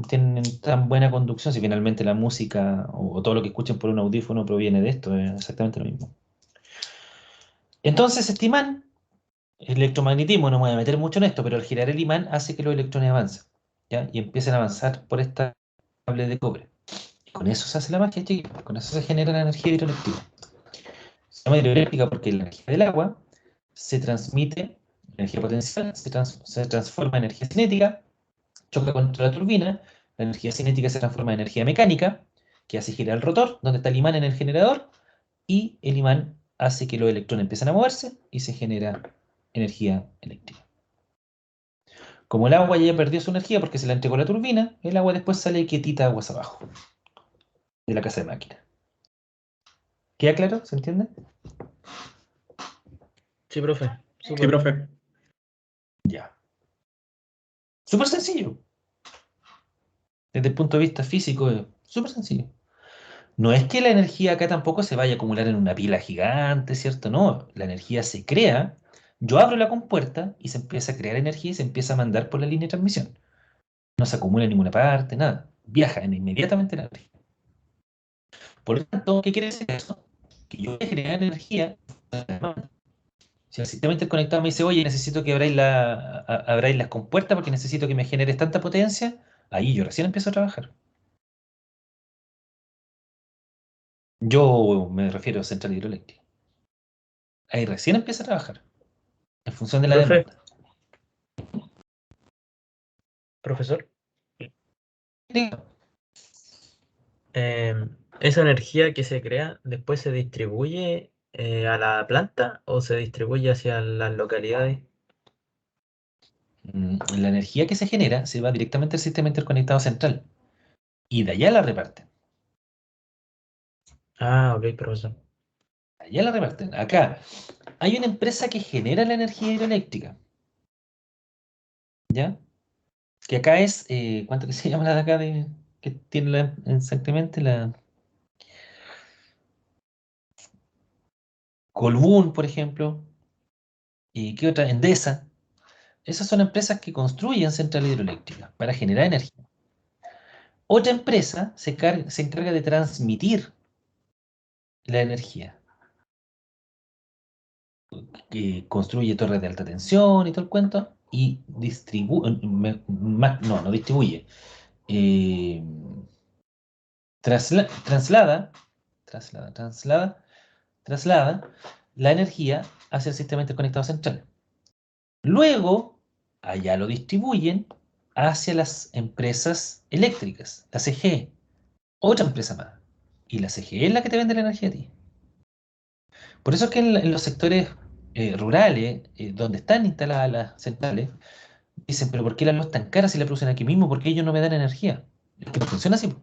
tienen tan buena conducción, si finalmente la música o todo lo que escuchen por un audífono proviene de esto, es exactamente lo mismo. Entonces, este imán, el electromagnetismo, no me voy a meter mucho en esto, pero al girar el imán hace que los electrones avancen, ¿ya? Y empiecen a avanzar por esta cable de cobre. Y con eso se hace la magia, chiquillos. Con eso se genera la energía hidroeléctrica. Se llama hidroeléctrica porque la energía del agua se transmite, energía potencial, se transforma en energía cinética, choca contra la turbina, la energía cinética se transforma en energía mecánica, que hace girar el rotor, donde está el imán en el generador, y el imán hace que los electrones empiecen a moverse y se genera energía eléctrica. Como el agua ya perdió su energía porque se la entregó la turbina, el agua después sale quietita aguas abajo de la casa de máquina. ¿Queda claro? ¿Se entiende? Sí, profe. Sí, Súper. profe. Ya. Súper sencillo. Desde el punto de vista físico, es súper sencillo. No es que la energía acá tampoco se vaya a acumular en una pila gigante, ¿cierto? No, la energía se crea. Yo abro la compuerta y se empieza a crear energía y se empieza a mandar por la línea de transmisión. No se acumula en ninguna parte, nada. Viaja inmediatamente la energía. Por lo tanto, ¿qué quiere decir eso? Que yo voy a generar energía. Si el sistema interconectado me dice, oye, necesito que abráis las compuertas porque necesito que me generes tanta potencia, ahí yo recién empiezo a trabajar. Yo me refiero a central hidroeléctrica. Ahí recién empieza a trabajar, en función de la Profe, demanda. profesor, Diga. ¿esa energía que se crea después se distribuye a la planta o se distribuye hacia las localidades? La energía que se genera se va directamente al sistema interconectado central y de allá la reparten. Ah, ok, profesor. Allá la reparten. Acá hay una empresa que genera la energía hidroeléctrica, ¿ya? Que acá es, ¿cuánto que se llama la de acá que tiene exactamente la Colbún, por ejemplo, y qué otra, Endesa? Esas son empresas que construyen centrales hidroeléctricas para generar energía. Otra empresa se encarga de transmitir la energía, que construye torres de alta tensión y todo el cuento, y distribuye, no distribuye, eh, traslada, traslada la energía hacia el sistema interconectado central. Luego, allá lo distribuyen hacia las empresas eléctricas, la CGE, otra empresa más. Y la CGE es la que te vende la energía a ti. Por eso es que en los sectores rurales, donde están instaladas las centrales, dicen, pero ¿por qué la luz tan cara si la producen aquí mismo? ¿Por qué ellos no me dan energía? Es que no funciona así.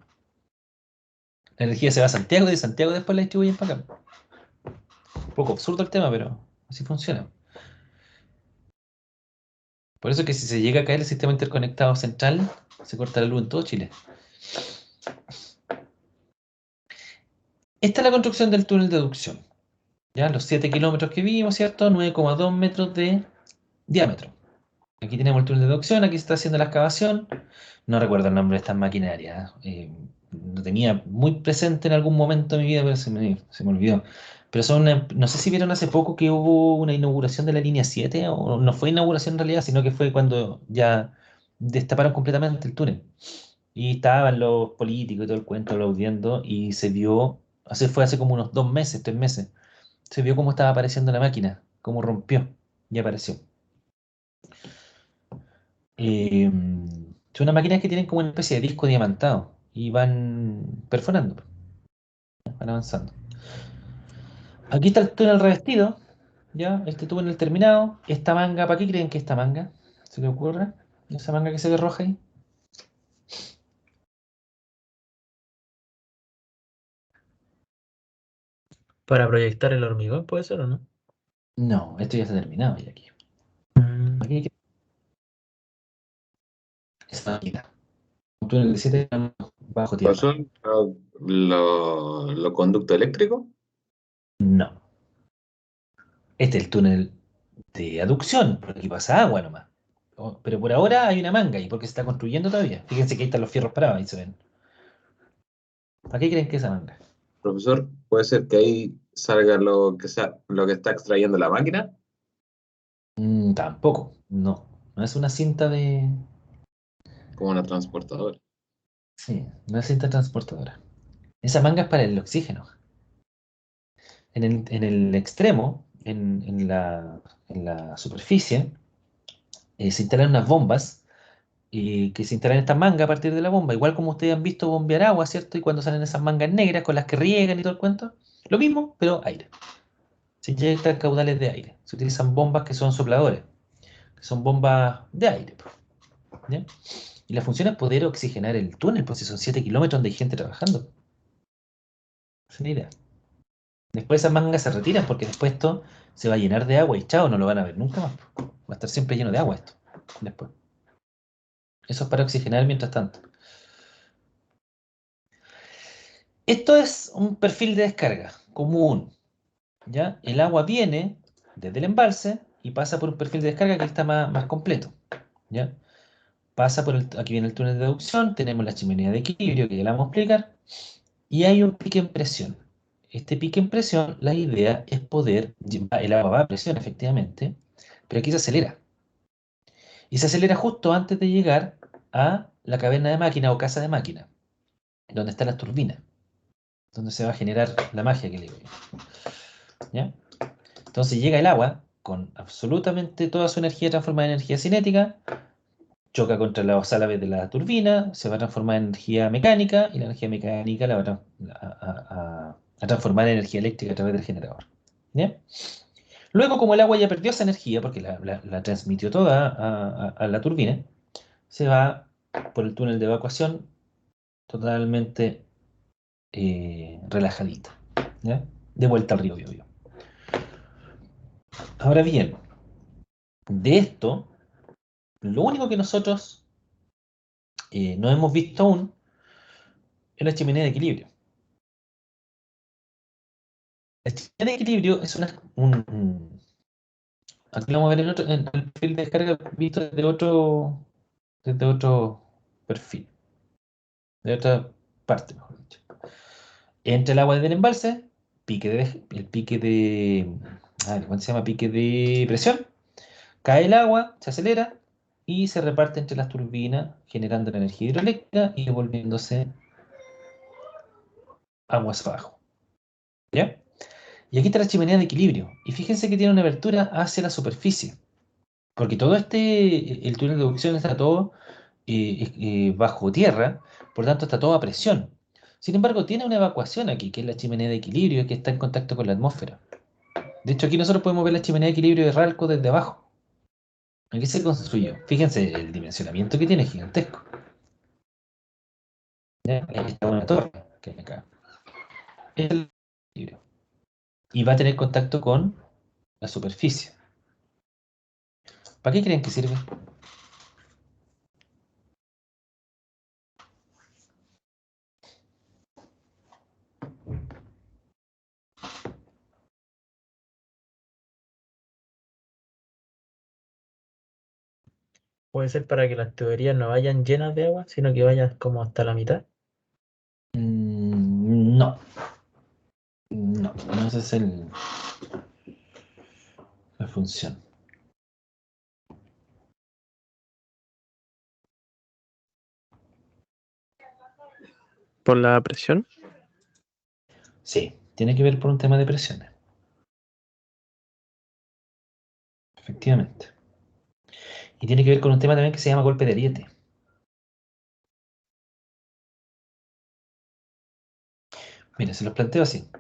La energía se va a Santiago y de Santiago después la distribuyen para acá. Un poco absurdo el tema, pero así funciona. Por eso que si se llega a caer el sistema interconectado central, se corta la luz en todo Chile. Esta es la construcción del túnel de aducción. Ya, los 7 kilómetros que vimos, ¿cierto? 9,2 metros de diámetro. Aquí tenemos el túnel de aducción, aquí se está haciendo la excavación. No recuerdo el nombre de estas maquinarias. Lo tenía muy presente en algún momento de mi vida, pero se me olvidó. Pero son, no sé si vieron hace poco que hubo una inauguración de la línea 7, o no fue inauguración en realidad, sino que fue cuando ya destaparon completamente el túnel. Y estaban los políticos y todo el cuento aplaudiendo y se vio, fue hace como unos 2 meses, 3 meses, se vio cómo estaba apareciendo la máquina, cómo rompió y apareció. Son unas máquinas que tienen como una especie de disco diamantado y van perforando, van avanzando. Aquí está el túnel revestido, ya, este túnel terminado. Esta manga, ¿para qué creen que esta manga? ¿Se le ocurre? Esa manga que se ve roja ahí. Para proyectar el hormigón, ¿puede ser o no? No, esto ya está terminado ya aquí. Mm, Aquí esa máquina. Un túnel de 7 bajo ¿Cuáles tierra. son los conductos eléctricos? No. Este es el túnel de aducción, por aquí pasa agua nomás. Pero por ahora hay una manga y porque se está construyendo todavía. Fíjense que ahí están los fierros parados, ahí se ven. ¿Para qué creen que es esa manga? Profesor, ¿puede ser que ahí salga lo que está extrayendo la máquina? Tampoco, no. No es una cinta de... Como una transportadora. Sí, no es cinta transportadora. Esa manga es para el oxígeno. En el extremo, en la superficie, se instalan unas bombas y que se instalan estas mangas a partir de la bomba. Igual como ustedes han visto bombear agua, ¿cierto? Y cuando salen esas mangas negras con las que riegan y todo el cuento. Lo mismo, pero aire. Se inyectan caudales de aire. Se utilizan bombas que son sopladores, que son bombas de aire, ¿ya? Y la función es poder oxigenar el túnel, pues si son 7 kilómetros donde hay gente trabajando. Esa es la idea. Después esas mangas se retiran porque después esto se va a llenar de agua y chao, no lo van a ver nunca más. Va a estar siempre lleno de agua esto. Después. Eso es para oxigenar mientras tanto. Esto es un perfil de descarga común. ¿Ya? El agua viene desde el embalse y pasa por un perfil de descarga que está más completo. ¿Ya? Pasa aquí viene el túnel de aducción, tenemos la chimenea de equilibrio que ya la vamos a explicar, y hay un pique en presión. Este pique en presión, la idea es poder, el agua va a presión efectivamente, pero aquí se acelera. Y se acelera justo antes de llegar a la caverna de máquina o casa de máquina, donde están las turbinas, donde se va a generar la magia que le digo yo. ¿Ya? Entonces llega el agua con absolutamente toda su energía transformada en energía cinética, choca contra los álabes de la turbina, se va a transformar en energía mecánica y la energía mecánica la va a transformar en energía eléctrica a través del generador. ¿Ya? Luego, como el agua ya perdió esa energía, porque la transmitió toda a la turbina, se va por el túnel de evacuación totalmente relajadita, ¿ya? De vuelta al río Biobío. Ahora bien, de esto, lo único que nosotros no hemos visto aún es la chimenea de equilibrio. La chimenea de equilibrio es aquí lo vamos a ver en el perfil de descarga visto desde otro perfil, de otra parte, mejor dicho. Entra el agua desde el embalse, el pique de, ¿cómo se llama? Pique de presión, cae el agua, se acelera y se reparte entre las turbinas, generando la energía hidroeléctrica y devolviéndose aguas abajo. ¿Ya? Y aquí está la chimenea de equilibrio. Y fíjense que tiene una abertura hacia la superficie. Porque todo el túnel de ducción está todo bajo tierra, por tanto está todo a presión. Sin embargo, tiene una evacuación aquí, que es la chimenea de equilibrio, que está en contacto con la atmósfera. De hecho, aquí nosotros podemos ver la chimenea de equilibrio de Ralco desde abajo. Aquí se construyó. Fíjense el dimensionamiento que tiene, gigantesco. ¿Ya? Ahí está una torre que hay acá. Es el equilibrio. Y va a tener contacto con la superficie. ¿Para qué creen que sirve? Puede ser para que las tuberías no vayan llenas de agua, sino que vayan como hasta la mitad. No. No, no esa es la función. ¿Por la presión? Sí, tiene que ver por un tema de presiones. Efectivamente. Y tiene que ver con un tema también que se llama golpe de ariete. Mira, se los planteo así.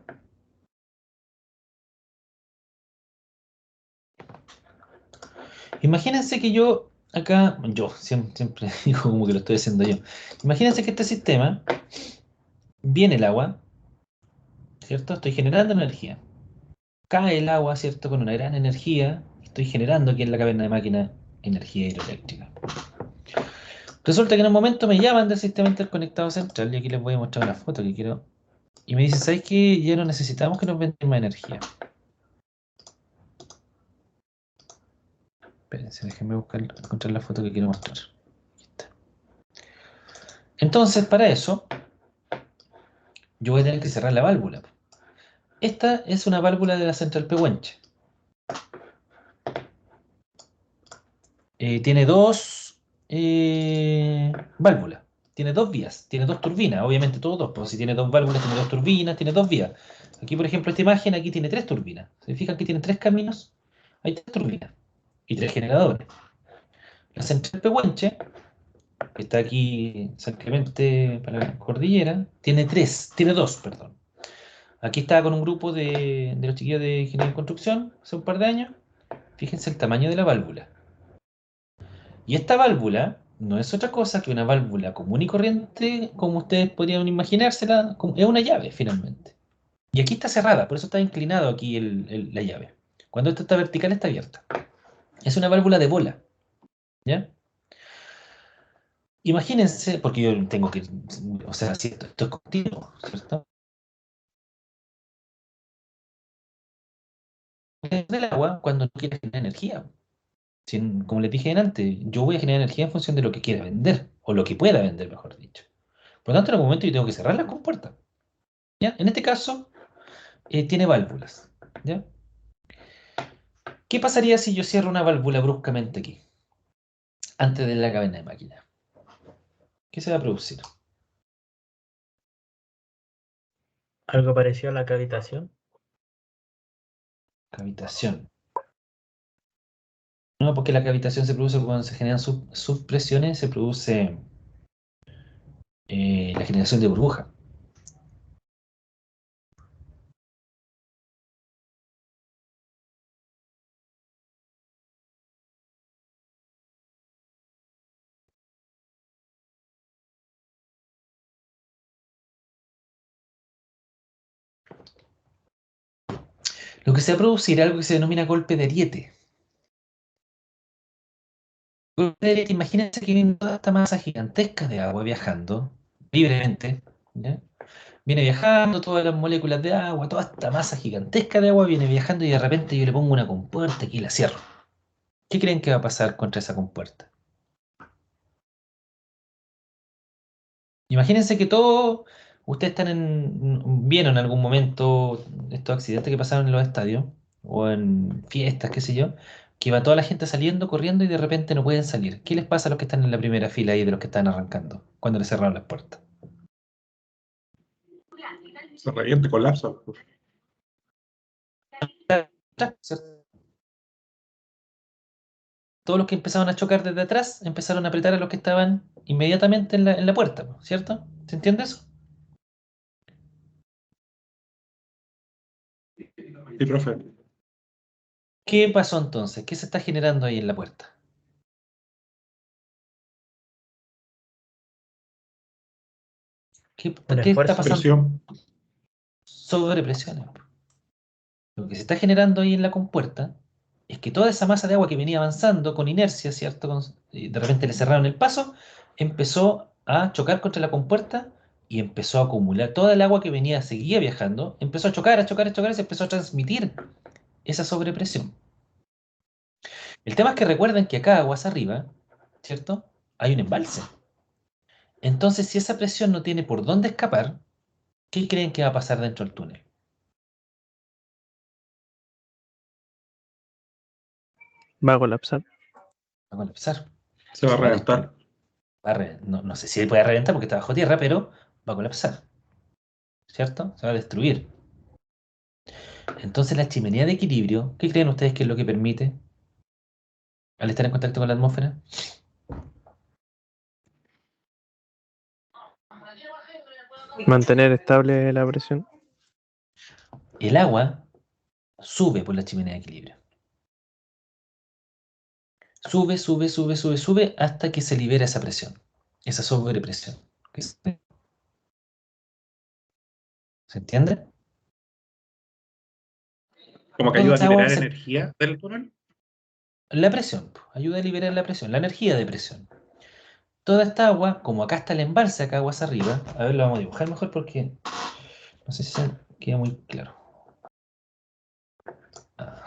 Imagínense que siempre digo como que lo estoy haciendo yo. Imagínense que este sistema viene el agua, ¿cierto? Estoy generando energía. Cae el agua, ¿cierto? Con una gran energía. Estoy generando aquí en la caverna de máquina energía hidroeléctrica. Resulta que en un momento me llaman del sistema interconectado central y aquí les voy a mostrar una foto que quiero. Y me dicen, ¿sabes qué? Ya no necesitamos que nos vendan más energía. Espérense, déjenme encontrar la foto que quiero mostrar. Aquí está. Entonces, para eso, yo voy a tener que cerrar la válvula. Esta es una válvula de la central Pehuenche. Tiene dos válvulas. Tiene dos vías. Tiene dos turbinas. Obviamente todos dos. Pues si tiene dos válvulas, tiene dos turbinas, tiene dos vías. Aquí, por ejemplo, esta imagen, aquí tiene tres turbinas. ¿Se fijan que tiene tres caminos? Hay tres turbinas y tres generadores. La central Pehuenche, que está aquí exactamente para la cordillera, tiene dos, perdón. Aquí estaba con un grupo de los chiquillos de ingeniería en construcción hace un par de años. Fíjense el tamaño de la válvula. Y esta válvula no es otra cosa que una válvula común y corriente, como ustedes podrían imaginársela, es una llave finalmente. Y aquí está cerrada, por eso está inclinado aquí la llave. Cuando esta está vertical está abierta. Es una válvula de bola, ¿ya? Imagínense, porque yo tengo que, o sea, si esto es continuo, ¿cierto? El agua cuando no quiere generar energía. Como les dije antes, yo voy a generar energía en función de lo que quiera vender, o lo que pueda vender, mejor dicho. Por lo tanto, en algún momento yo tengo que cerrar las compuertas. ¿Ya? En este caso, tiene válvulas. ¿Ya? ¿Qué pasaría si yo cierro una válvula bruscamente aquí, antes de la cadena de máquina? ¿Qué se va a producir? Algo parecido a la cavitación. Cavitación. No, porque la cavitación se produce cuando se generan subpresiones, se produce la generación de burbuja. Lo que se va a producir es algo que se denomina golpe de ariete. Golpe de ariete, imagínense que viene toda esta masa gigantesca de agua viajando libremente, ¿ya? Viene viajando todas las moléculas de agua, toda esta masa gigantesca de agua viene viajando y de repente yo le pongo una compuerta aquí y la cierro. ¿Qué creen que va a pasar contra esa compuerta? Imagínense que todos ustedes vieron en algún momento estos accidentes que pasaron en los estadios o en fiestas, qué sé yo, que va toda la gente saliendo, corriendo y de repente no pueden salir. ¿Qué les pasa a los que están en la primera fila ahí de los que están arrancando cuando les cerraron las puertas? Se revienta y colapsa. Todos los que empezaron a chocar desde atrás empezaron a apretar a los que estaban inmediatamente en la puerta, ¿cierto? ¿Se entiende eso? Sí, profe. ¿Qué pasó entonces? ¿Qué se está generando ahí en la puerta? Un ¿Qué está esfuerzo. pasando? Presión. Sobrepresiones. Lo que se está generando ahí en la compuerta es que toda esa masa de agua que venía avanzando con inercia, ¿cierto? Y de repente le cerraron el paso, empezó a chocar contra la compuerta y empezó a acumular. Toda el agua que venía, seguía viajando, empezó a chocar, a chocar, a chocar y se empezó a transmitir esa sobrepresión. El tema es que recuerden que acá, aguas arriba, ¿cierto? Hay un embalse. Entonces, si esa presión no tiene por dónde escapar, ¿qué creen que va a pasar dentro del túnel? Va a colapsar. Va a colapsar. Se va a Se va a reventar. no sé si puede reventar porque está bajo tierra, pero va a colapsar, ¿cierto? Se va a destruir. Entonces la chimenea de equilibrio, ¿qué creen ustedes que es lo que permite al estar en contacto con la atmósfera? Mantener estable la presión. El agua sube por la chimenea de equilibrio. Sube, sube, sube, sube, sube hasta que se libera esa presión, esa sobrepresión. ¿Se entiende? Como que Toda ayuda a esa agua liberar se energía del túnel. La presión, ayuda a liberar la presión, la energía de presión. Toda esta agua, como acá está el embalse, acá aguas arriba, a ver, lo vamos a dibujar mejor porque no sé si se queda muy claro. Ah.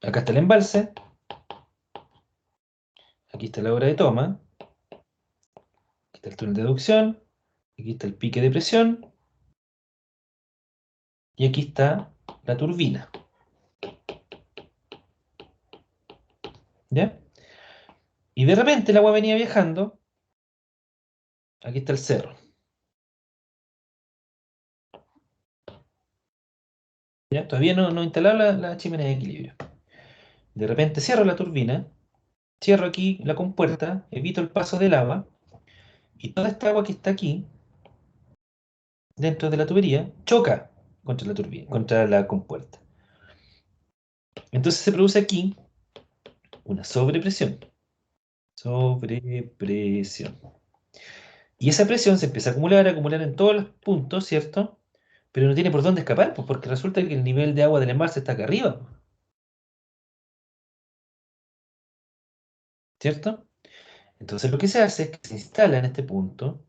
Acá está el embalse, aquí está la obra de toma, aquí está el túnel de deducción, aquí está el pique de presión y aquí está la turbina. ¿Ya? Y de repente el agua venía viajando, aquí está el cerro. ¿Ya? Todavía no instalado la chimenea de equilibrio. De repente cierro la turbina, cierro aquí la compuerta, evito el paso del agua, y toda esta agua que está aquí, dentro de la tubería, choca contra la turbina, contra la compuerta. Entonces se produce aquí una sobrepresión. Sobrepresión. Y esa presión se empieza a acumular en todos los puntos, ¿cierto? Pero no tiene por dónde escapar, pues porque resulta que el nivel de agua del embalse está acá arriba, pues, ¿cierto? Entonces lo que se hace es que se instala en este punto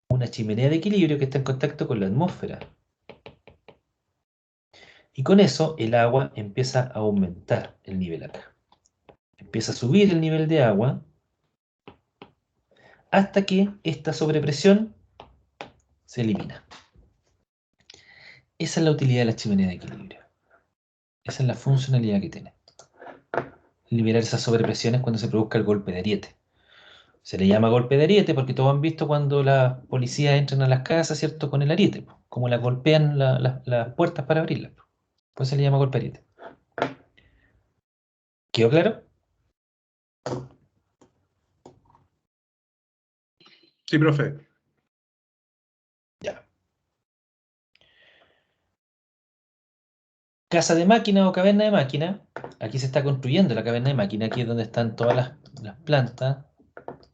una chimenea de equilibrio que está en contacto con la atmósfera. Y con eso el agua empieza a aumentar el nivel acá. Empieza a subir el nivel de agua hasta que esta sobrepresión se elimina. Esa es la utilidad de la chimenea de equilibrio. Esa es la funcionalidad que tiene. Liberar esas sobrepresiones cuando se produzca el golpe de ariete. Se le llama golpe de ariete porque todos han visto cuando las policías entran a las casas, ¿cierto? Con el ariete, como la golpean las puertas para abrirlas. Pues se le llama golpe de ariete. ¿Quedó claro? Sí, profe. Ya. Casa de máquina o caverna de máquina. Aquí se está construyendo la caverna de máquina. Aquí es donde están todas las plantas.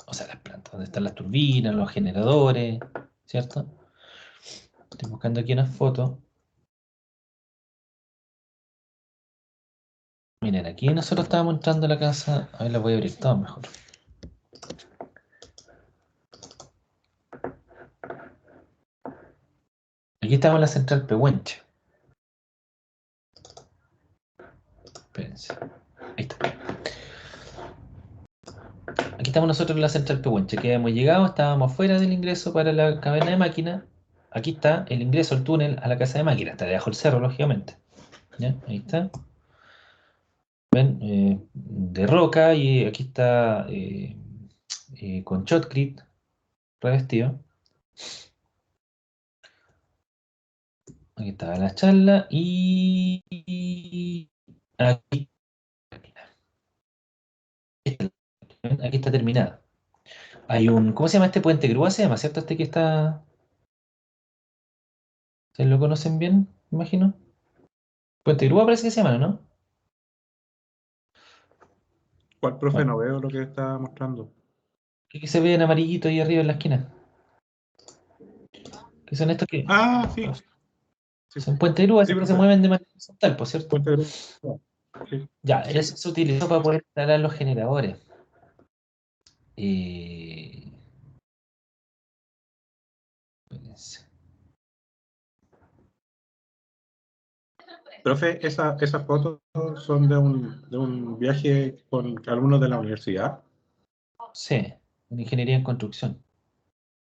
O sea, las plantas, donde están las turbinas, los generadores, ¿cierto? Estoy buscando aquí una foto. Miren, aquí nosotros estábamos entrando a la casa. A ver, la voy a abrir todo mejor. Aquí estamos en la central Pehuenche. Espérense. Ahí está. Aquí estamos nosotros en la central Pehuenche, que hemos llegado, estábamos fuera del ingreso para la caverna de máquina. Aquí está el ingreso al túnel a la casa de máquina. Está debajo del cerro, lógicamente. ¿Ya? Ahí está. ¿Ven? De roca y aquí está con shotcrete revestido. Aquí está la charla y aquí, aquí está terminada. Hay un, ¿cómo se llama este puente grúa? Se llama, ¿cierto? Este que está, ¿se lo conocen bien? me imagino. Puente Grúa parece que se llama, ¿no? ¿Cuál, profe? Bueno, No veo lo que está mostrando. que se ve en amarillito ahí arriba en la esquina. Que son estos que Ah, sí. Sí, son Puente Grúa, sí, esos que se profe. mueven de manera horizontal, por cierto. Puente Grúa. Sí. Ya, eso se utilizó para poder instalar los generadores. Eh, espérense. Profe, esas fotos son de un viaje con alumnos de la universidad. Sí, en ingeniería en construcción,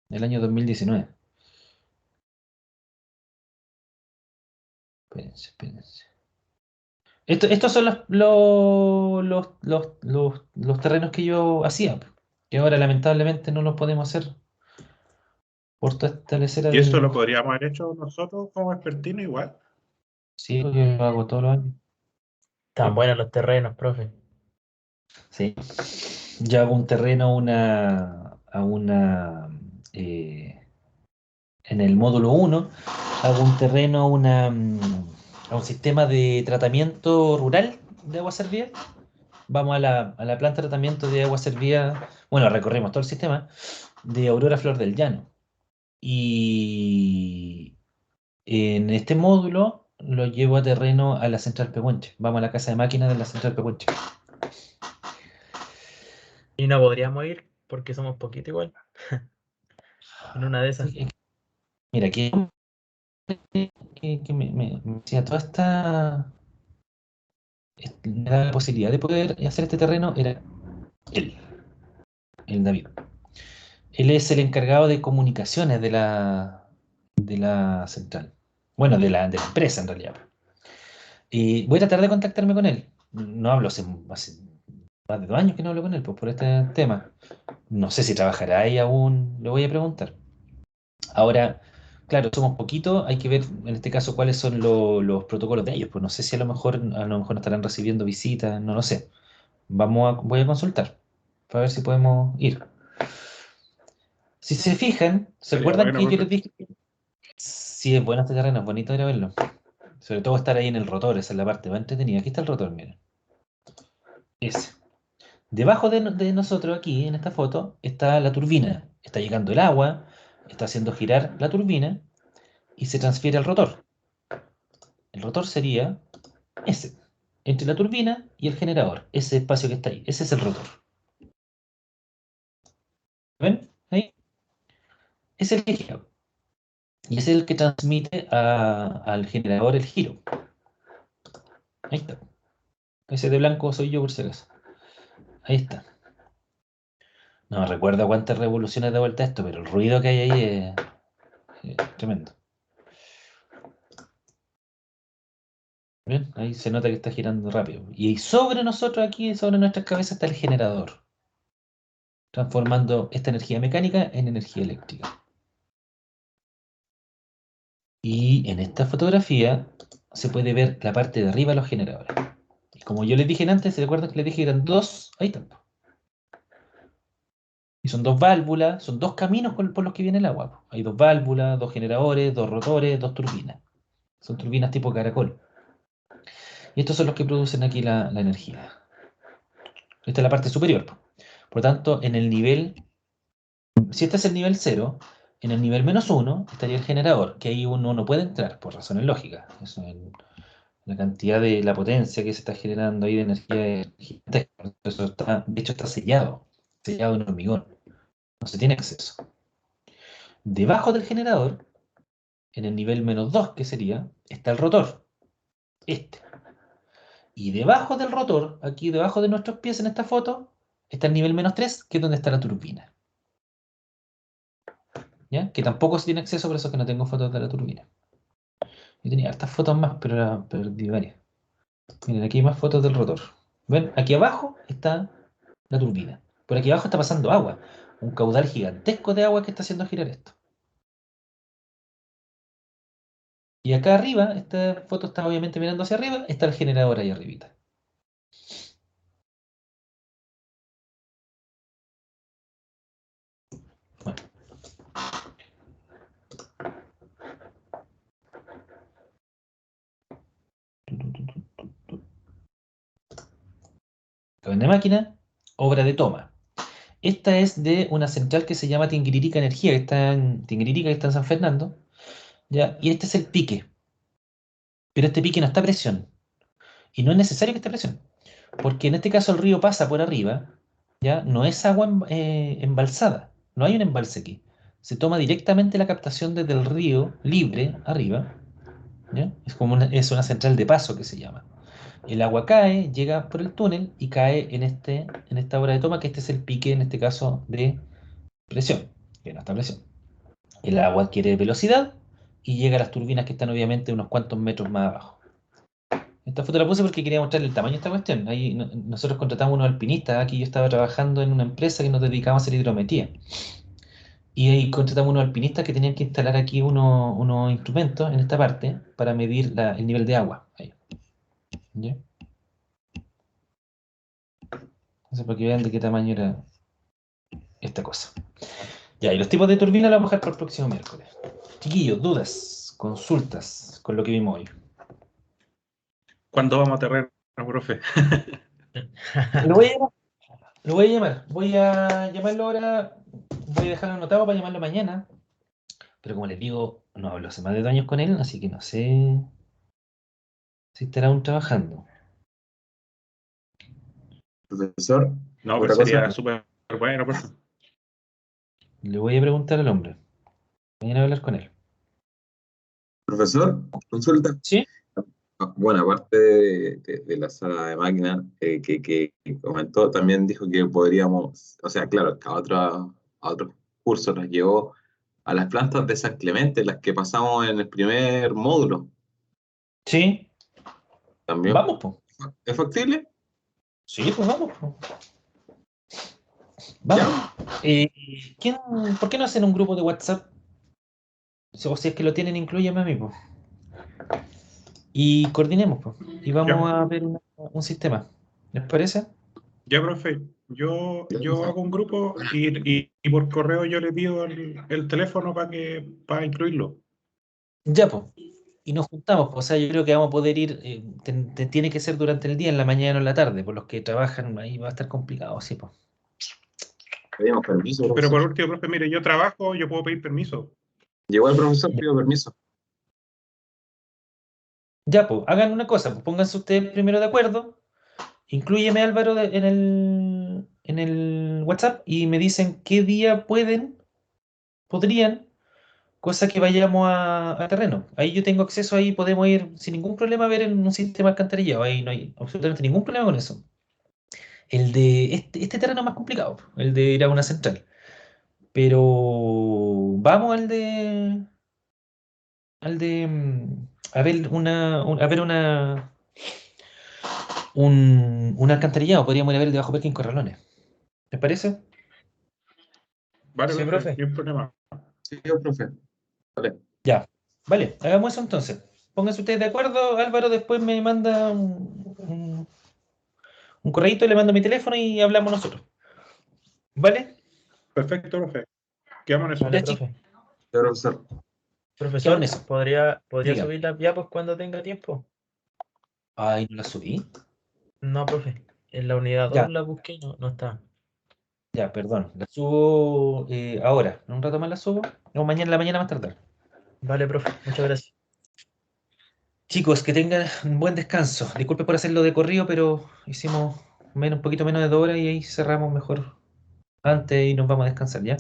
del año 2019. Espérense, espérense. Estos son los terrenos que yo hacía, que ahora lamentablemente no los podemos hacer por toda esta lecera Y eso del... lo podríamos haber hecho nosotros como expertino igual. Sí, yo lo hago todos los años. Tan buenos los terrenos, profe. Sí. Yo hago un terreno eh, en el módulo uno hago un terreno a un sistema de tratamiento rural de agua servida. Vamos a la planta de tratamiento de agua servida, bueno, recorrimos todo el sistema de Aurora Flor del Llano. Y en este módulo lo llevo a terreno a la central Pehuenche. Vamos a la casa de máquinas de la central Pehuenche. Y no podríamos ir porque somos poquitos igual. En una de esas. Mira, que me decía toda me da la posibilidad de poder hacer este terreno era él, el David. Él es el encargado de comunicaciones de la central. Bueno, de la empresa en realidad. Y voy a tratar de contactarme con él. No hablo hace más de 2 años que no hablo con él, pues por este tema. No sé si trabajará ahí aún, le voy a preguntar. Ahora, claro, somos poquitos, hay que ver en este caso cuáles son los protocolos de ellos. Pues no sé si a lo mejor no estarán recibiendo visitas, no lo sé. Voy a consultar para ver si podemos ir. Si se fijan, ¿se Sería acuerdan bueno, que yo les profe. dije? Sí, es bueno este terreno, es bonito ir a verlo. Sobre todo estar ahí en el rotor, esa es la parte más entretenida. Aquí está el rotor, miren. Ese. Debajo de nosotros, aquí en esta foto, está la turbina. Está llegando el agua, está haciendo girar la turbina y se transfiere al rotor. El rotor sería ese, entre la turbina y el generador, ese espacio que está ahí. Ese es el rotor. ¿Ven? Ahí. Es el que gira. Y es el que transmite al generador el giro. Ahí está. Ese de blanco soy yo por si acaso. Ahí está. No recuerdo cuántas revoluciones de vuelta esto, pero el ruido que hay ahí es tremendo. ¿Ven? Ahí se nota que está girando rápido. Y sobre nosotros aquí, sobre nuestras cabezas, está el generador, transformando esta energía mecánica en energía eléctrica. Y en esta fotografía se puede ver la parte de arriba de los generadores. Y como yo les dije antes, ¿se recuerdan que les dije que eran dos? Ahí están. Y son dos válvulas, son dos caminos por los que viene el agua. Hay dos válvulas, dos generadores, dos rotores, dos turbinas. Son turbinas tipo caracol. Y estos son los que producen aquí la energía. Esta es la parte superior. Por lo tanto, en el nivel, si este es el nivel 0, en el nivel -1 estaría el generador, que ahí uno no puede entrar por razones lógicas. Eso es la cantidad de la potencia que se está generando ahí de energía es gigantesca. Eso está, de hecho, está sellado en hormigón. No se tiene acceso. Debajo del generador, en el nivel -2, que sería, está el rotor. Este. Y debajo del rotor, aquí debajo de nuestros pies en esta foto, está el nivel -3, que es donde está la turbina. ¿Ya? Que tampoco se tiene acceso, por eso es que no tengo fotos de la turbina. Yo tenía hartas fotos más, pero perdí varias. Miren, aquí hay más fotos del rotor. ¿Ven? Aquí abajo está la turbina. Por aquí abajo está pasando agua. Un caudal gigantesco de agua que está haciendo girar esto. Y acá arriba, esta foto está obviamente mirando hacia arriba, está el generador ahí arribita. Bueno, Cadena de máquina, obra de toma. Esta es de una central que se llama Tinguiririca Energía, que está en Tinguiririca, que está en San Fernando, ¿ya? Y este es el pique. Pero este pique no está a presión. Y no es necesario que esté a presión. Porque en este caso el río pasa por arriba, ¿ya? No es agua embalsada. No hay un embalse aquí. Se toma directamente la captación desde el río libre arriba, ¿ya? Es una central de paso que se llama. El agua cae, llega por el túnel y cae en esta obra de toma, que este es el pique, en este caso, de presión, que no está a presión. El agua adquiere velocidad y llega a las turbinas que están obviamente unos cuantos metros más abajo. Esta foto la puse porque quería mostrarle el tamaño de esta cuestión. Ahí nosotros contratamos unos alpinistas. Aquí yo estaba trabajando en una empresa que nos dedicábamos a hacer hidrometría. Y ahí contratamos unos alpinistas que tenían que instalar aquí unos instrumentos en esta parte para medir el nivel de agua. Ahí. ¿Ya? Entonces, para que vean de qué tamaño era esta cosa. Ya, y los tipos de turbina los vamos a dejar para el próximo miércoles. Chiquillos, dudas, consultas con lo que vimos hoy. ¿Cuándo vamos a aterrar, profe? Lo voy a llamar. Lo voy a llamar. Voy a llamarlo ahora. Voy a dejarlo anotado para llamarlo mañana. Pero como les digo, no hablo hace más de 2 años con él, así que no sé si estará aún trabajando. Profesor, No, otra pero sería cosa. súper bueno, profe. Le voy a preguntar al hombre. Mañana voy a hablar con él. Profesor, consulta. ¿Sí? Bueno, aparte de la sala de máquinas que comentó, también dijo que podríamos, o sea, claro, que a otros cursos nos llevó a las plantas de San Clemente, las que pasamos en el primer módulo. ¿Sí? ¿También Vamos, pues. es factible? Sí, pues vamos, po. Vamos. ¿Por qué no hacen un grupo de WhatsApp? O si es que lo tienen, inclúyeme a mí, pues. Y coordinemos, pues. Y vamos Ya, a ver un sistema. ¿Les parece? ya, profe. Yo hago un grupo y por correo yo le pido el teléfono para incluirlo. Ya, pues. Y nos juntamos, pues. O sea, yo creo que vamos a poder ir. Tiene que ser durante el día, en la mañana o en la tarde. Por los que trabajan ahí va a estar complicado, sí, pues. Pedimos permiso, Pero por profesor. último, profe, mire, yo trabajo, yo puedo pedir permiso. Llegó el profesor, pido permiso. Ya, pues. Hagan una cosa, pues. Pónganse ustedes primero de acuerdo. Inclúyeme, Álvaro, en el WhatsApp y me dicen qué día podrían, cosa que vayamos a terreno. Ahí yo tengo acceso, ahí podemos ir sin ningún problema a ver en un sistema alcantarillado. Ahí no hay absolutamente ningún problema con eso. El de este terreno es más complicado, el de ir a una central. Pero vamos a ver un alcantarillado. Podríamos ir a ver el de Bajo Pesca en Corralones. ¿Les parece? Vale, Sí, profe, profe. ni un problema. Sí, profe. Vale. Ya, vale, hagamos eso entonces. Pónganse ustedes de acuerdo, Álvaro después me manda un correíto, le mando mi teléfono y hablamos nosotros. ¿Vale? Perfecto, profe. Quedamos en eso. Vale, Ya, chicos, profe. Sí, profesor. Profesor, en eso. ¿podría Diga. subir las diapos cuando tenga tiempo? Ay, no la subí. No, profe. En la unidad Ya. 2 la busqué y no está. Ya, perdón. La subo ahora. En un rato más la subo. O mañana en la mañana más tardar. Vale, profe. Muchas gracias. Chicos, que tengan un buen descanso. Disculpe por hacerlo de corrido, pero hicimos un poquito menos de 2 horas y ahí cerramos mejor antes y nos vamos a descansar, ¿ya?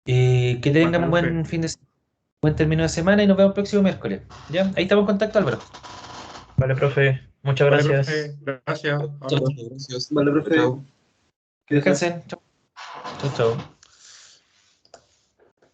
Que tengan un Vale, buen buen término de semana y nos vemos el próximo miércoles. ¿Ya? Ahí estamos en contacto, Álvaro. Vale, profe. Muchas Vale, gracias. profe. Gracias. Chao. Gracias. Vale, profe. Chao. Que descansen. Chao. Chau, chau.